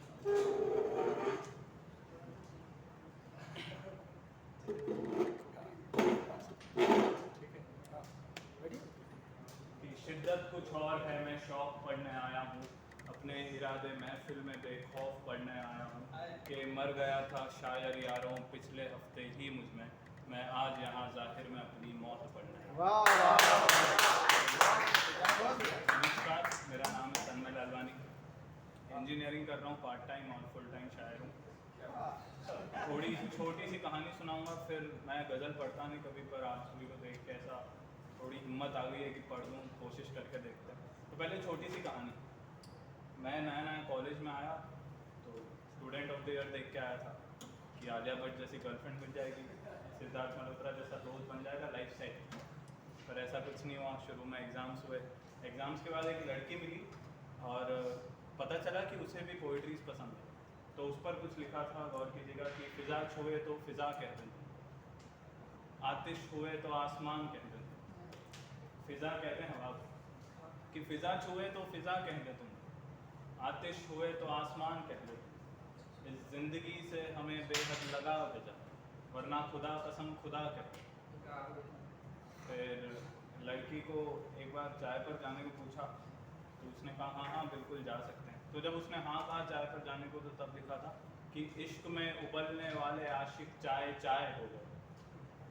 शिद्दत कुछ और है, मैं शौक पढ़ने आया हूँ। अपने इरादे महफिल में बेखौफ पढ़ने आया हूँ कि मर गया था शायर यारों पिछले हफ्ते ही मुझ में, मैं आज यहाँ जाहिर में अपनी मौत पढ़ने आया हूँ। नमस्कार, मेरा नाम है तन्मय लालवानी। इंजीनियरिंग कर रहा हूँ, पार्ट टाइम और फुल टाइम शायर हूँ। थोड़ी छोटी सी कहानी सुनाऊंगा, फिर मैं गज़ल पढ़ता नहीं कभी, पर आप सभी को देख के ऐसा थोड़ी हिम्मत आ गई है कि पढ़ लूँ, कोशिश करके देखते हैं। तो पहले छोटी सी कहानी। मैं नया नया कॉलेज में आया तो स्टूडेंट ऑफ द ईयर देख के आया था कि आलिया भट्ट जैसी गर्लफ्रेंड मिल जाएगी, सिद्धार्थ मल्होत्रा जैसा दोस्त बन जाएगा, लाइफ सेट। पर ऐसा कुछ नहीं हुआ। शुरू में एग्ज़ाम्स हुए, एग्ज़ाम्स के बाद एक लड़की मिली और पता चला कि उसे भी पोइट्रीज पसंद है। तो उस पर कुछ लिखा था, गौर कीजिएगा, कि फ़िज़ा छुए तो फ़िज़ा कहते थे, आतिश हुए तो आसमान कहते थे। फ़िज़ा कहते हैं हवा कि फ़िज़ा छुए तो फ़िज़ा कहते तुम, आतिश हुए तो आसमान कहते तुम। इस ज़िंदगी से हमें बेहद लगाव है जा, वरना खुदा कसम खुदा कहते। फिर लड़की को एक बार चाय पर जाने को पूछा तो उसने कहा हाँ हाँ बिल्कुल जा सकते हैं। तो जब उसने हाँ कहा चाय पर जाने को, तो तब लिखा था कि इश्क में उबलने वाले आशिक चाय चाय हो गए।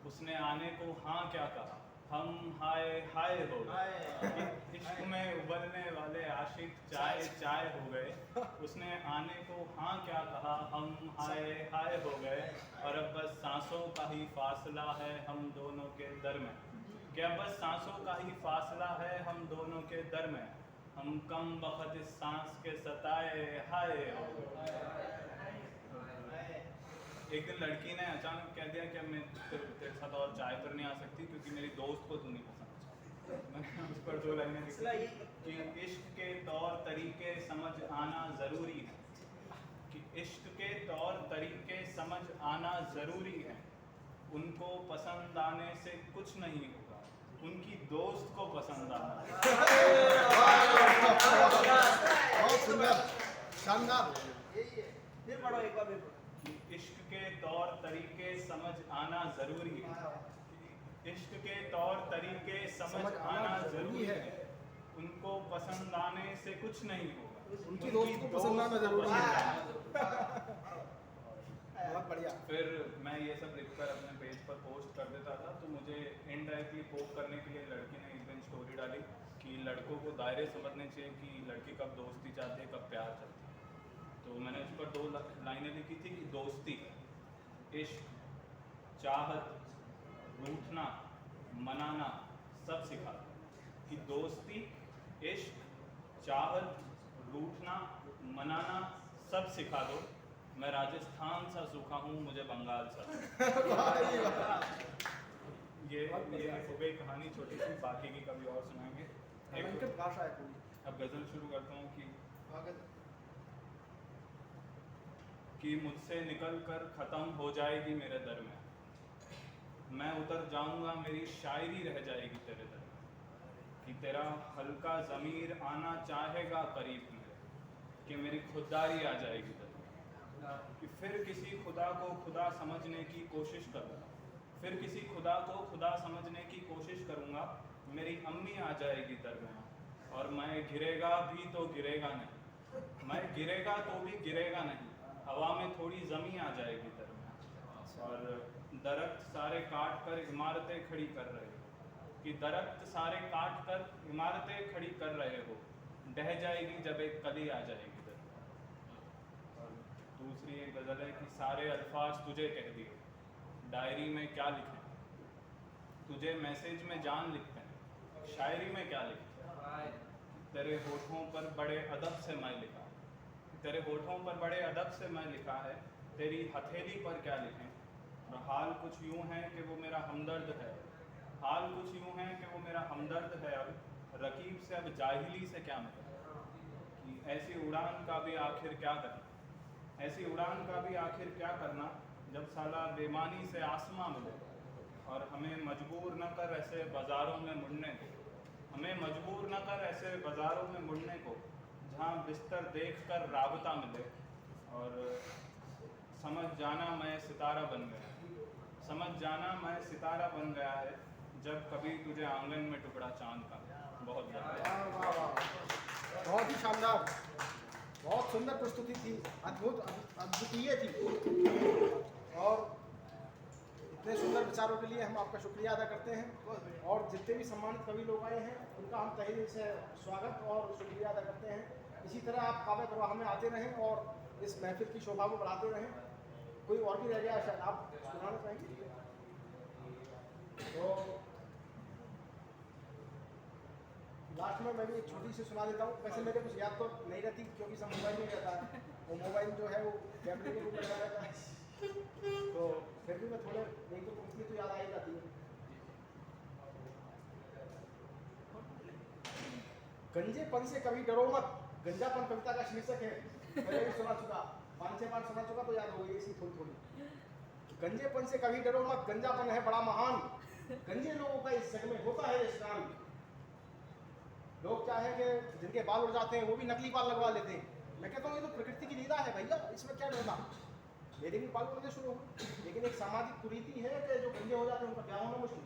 उसने आने को हाँ क्या कहा, हम हाय हाय हो गए। इश्क में उबलने वाले आशिक चाय चाय हो गए। उसने आने को हाँ क्या कहा, हम हाय हाय हो गए। और अब बस सांसों का ही फासला है हम दोनों के दरमें, क्या बस सांसों का ही फासला है हम दोनों के दरमें। हम कम वक्त इस सांस के सताए हाय हो गए। एक दिन लड़की ने अचानक कह दिया कि मैं तेरे साथ और चाय पर नहीं आ सकती क्योंकि मेरी दोस्त को तू नहीं पसंद। मैंने उस पर 2 लाइनें लिखी कि इश्क के तौर तरीके समझ आना ज़रूरी है, कि इश्क के तौर तरीके समझ आना ज़रूरी है। उनको पसंद आने से कुछ नहीं होगा, उनकी दोस्त को पसंद आना। बहुत सुंदर, शानदार। फिर पढ़ो एक बार, इश्क के तौर तरीके समझ आना ज़रूरी है, इश्क के तौर तरीके समझ आना ज़रूरी है। उनको पसंद आने से कुछ नहीं होगा, उनकी दोस्त को पसंद आना ज़रूरी है। बहुत बढ़िया। फिर मैं ये सब लिखकर अपने पेज पर पोस्ट कर देता था, तो मुझे इनडायरेक्टली पोक करने के लिए लड़की ने एक दिन स्टोरी डाली कि लड़कों को दायरे समझने चाहिए कि लड़की कब दोस्ती चाहती है, कब प्यार चाहती है। तो मैंने उस पर 2 लाइनें लिखी थी कि दोस्ती, इश्क, चाहत, रूठना, मनाना सब सिखा दो। कि दोस्ती, इश्क, चाहत, रूठना, मनाना सब सिखा दो। मैं राजस्थान सा सूखा हूँ, मुझे बंगाल सा। ये हो गई कहानी छोटी सी, बाकी की कभी और सुनाएंगे। अलंकृत भाषा है पूरी। अब गज़ल शुरू करता हूँ कि मुझसे निकल कर ख़त्म हो जाएगी मेरे दर में, मैं उतर जाऊँगा मेरी शायरी रह जाएगी तेरे दर में। कि तेरा हल्का ज़मीर आना चाहेगा करीब मेरे, कि मेरी खुददारी आ जाएगी दर में। कि फिर किसी खुदा को खुदा समझने की कोशिश करूँगा, फिर किसी खुदा को खुदा समझने की कोशिश करूँगा। मेरी अम्मी आ जाएगी दर में और मैं गिरेगा भी तो गिरेगा नहीं, मैं गिरेगा तो भी गिरेगा नहीं। हवा में थोड़ी ज़मी आ जाएगी दर में। और दरख्त सारे काट कर इमारतें खड़ी कर रहे हो, कि दरख्त सारे काट कर इमारतें खड़ी कर रहे हो। ढह जाएगी जब एक कली आ जाएगी दर में। और दूसरी एक गज़ल है कि सारे अल्फाज तुझे कह दिए, डायरी में क्या लिखें, तुझे मैसेज में जान लिखते हैं, शायरी में क्या लिखते हैं। तेरे होठों पर बड़े अदब से मैं लिखा, तेरे होठों पर बड़े अदब से मैं लिखा है। तेरी हथेली पर क्या लिखें। और हाल कुछ यूँ है कि वो मेरा हमदर्द है, हाल कुछ यूँ है कि वो मेरा हमदर्द है। अब रकीब से अब जाहिली से क्या मिले, कि ऐसी उड़ान का भी आखिर क्या करना, ऐसी उड़ान का भी आखिर क्या करना जब साला बेमानी से आसमां मिले। और हमें मजबूर न कर ऐसे बाज़ारों में मुड़ने को, हमें मजबूर न कर ऐसे बाज़ारों में मुड़ने को, जहाँ बिस्तर देख कर राबता मिले। और समझ जाना मैं सितारा बन गया, समझ जाना मैं सितारा बन गया है, जब कभी तुझे आंगन में टुकड़ा चांद का। बहुत बहुत ही शानदार, बहुत सुंदर प्रस्तुति थी, अद्भुत अद्वितीय थी। और इतने सुंदर विचारों के लिए हम आपका शुक्रिया अदा करते हैं। और जितने भी सम्मानित कवि लोग आए हैं उनका हम तहे दिल से स्वागत और शुक्रिया अदा करते हैं। इसी तरह आप काव्य प्रवाह में आते रहें और इस महफिल की शोभा को बढ़ाते रहें। कोई और भी रह गया शायद आप सुनाना चाहेंगे तो लास्ट में मैं भी एक छोटी सी सुना देता हूँ। वैसे मेरे कुछ याद तो नहीं रहती क्योंकि सब मोबाइल में रहता है, वो मोबाइल जो है वो कैमरे के रूप में लगा रहता है, तो फिर भी मैं थोड़े नहीं तो पंक्ति तो याद आ ही जाती है। गंजेपन से कभी डरो मत, गंजापन कविता का शीर्षक है, पहले भी सुना चुका, 5-6 बार सुना चुका तो याद हो गई इसी थोड़ी थोड़ी। गंजेपन से कभी डरो मत, गंजापन है बड़ा महान, गंजे लोगों का इस जग में होता है स्नान। लोग क्या है कि जिनके बाल उड़ जाते हैं वो भी नकली बाल लगवा लेते हैं। मैं कहता हूँ ये तो प्रकृति की लीला है भैया, इसमें क्या डरना। मेरे भी बाल उड़ने शुरू हो, लेकिन एक सामाजिक कुरीति है कि जो गंजे हो जाते हैं उनका ब्याह होना मुश्किल,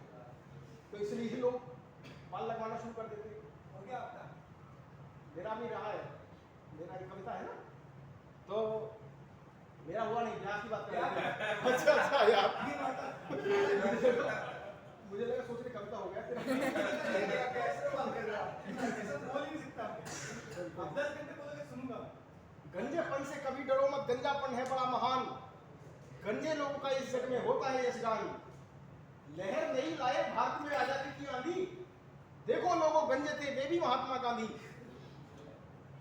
तो इसलिए ही लोग बाल लगवाना शुरू कर देते हैं। और क्या आपका मेरा भी रहा है, मेरा एक कविता है ना, तो मेरा हुआ नहीं, ब्याह की बात कर रहे हैं। अच्छा यार 10 घंटे बोलोगे सुनूंगा। गंजेपन से कभी डरो मत, गंजापन है बड़ा महान। गंजे लोगों का इस जग में होता है यशगान। लहर नहीं लाए भारत में आजादी की आंधी, देखो लोगों गंजे थे वे भी महात्मा गांधी।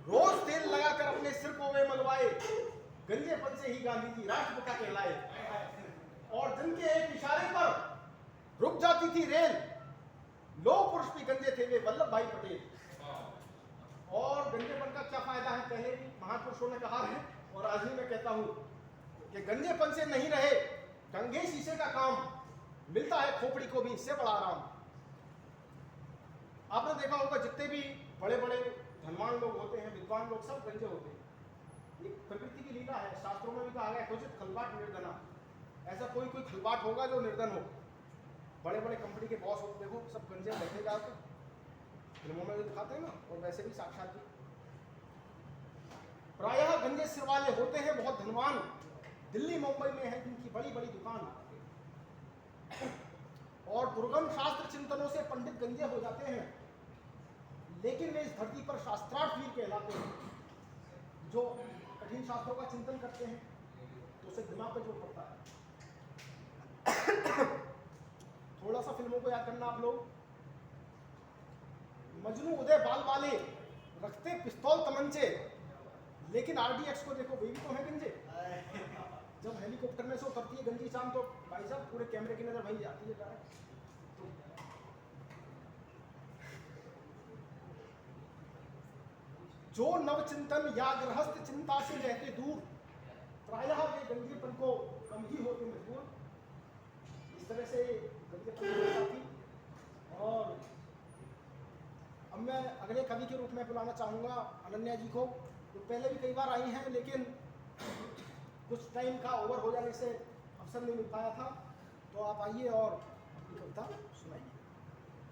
रोज तेल लगाकर अपने सिर को वे मलवाए, गंजेपन से ही गांधी जी राष्ट्रपिता कहलाए। और जिनके एक इशारे पर रुक जाती थी रेल, लोह पुरुष भी गंजे थे वे वल्लभ भाई पटेल। और गंजेपन का क्या फायदा है, पहले भी महापुरुषों ने कहा है और आज भी मैं कहता हूं कि गंजेपन से नहीं रहे कंघे शीशे का काम, मिलता है खोपड़ी को भी इससे बड़ा आराम। आपने देखा होगा जितने भी बड़े बड़े धनवान लोग होते हैं, विद्वान लोग, सब गंजे होते हैं। ये प्रकृति की लीला है। शास्त्रों में भी कहा गया क्वचित खलबाट निर्धना, ऐसा कोई कोई खलबाट होगा जो निर्धन हो। बड़े बड़े कंपनी के बॉस होते देखो सब गंजे बैठे जाकर, फिल्मों में भी दिखाते हैं ना, और वैसे भी साक्षात भी प्रायः गंजे सिर वाले होते हैं बहुत धनवान। दिल्ली मुंबई में है जिनकी बड़ी बड़ी दुकान, और दुर्गम शास्त्र चिंतनों से पंडित गंजे हो जाते हैं, लेकिन वे इस धरती पर शास्त्रार्थ वीर कहलाते हैं। जो कठिन शास्त्रों का चिंतन करते हैं तो उसे दिमाग पे जोर पड़ता है। थोड़ा सा फिल्मों को याद करना आप लोग। मजनू उदय बाल वाले रखते पिस्तौल तमंचे, लेकिन आरडीएक्स को देखो वे भी तो है गंजे। जब हेलीकॉप्टर में से उतरती है गंजी शाम तो भाई साहब पूरे कैमरे की नजर वहीं जाती है डायरेक्ट। जो नवचिंतन या गृहस्थ चिंता से रहते दूर, प्रायः वे गंजेपन को कम ही होते मजबूर। इस तरह से गंजेपन की व्यवस्था थी। और अब मैं अगले कवि के रूप में बुलाना चाहूँगा अनन्या जी को, जो पहले भी कई बार आई हैं, लेकिन कुछ टाइम का ओवर हो जाने से अवसर नहीं मिल पाया था। तो आप आइए और अपनी कविता सुनाइए।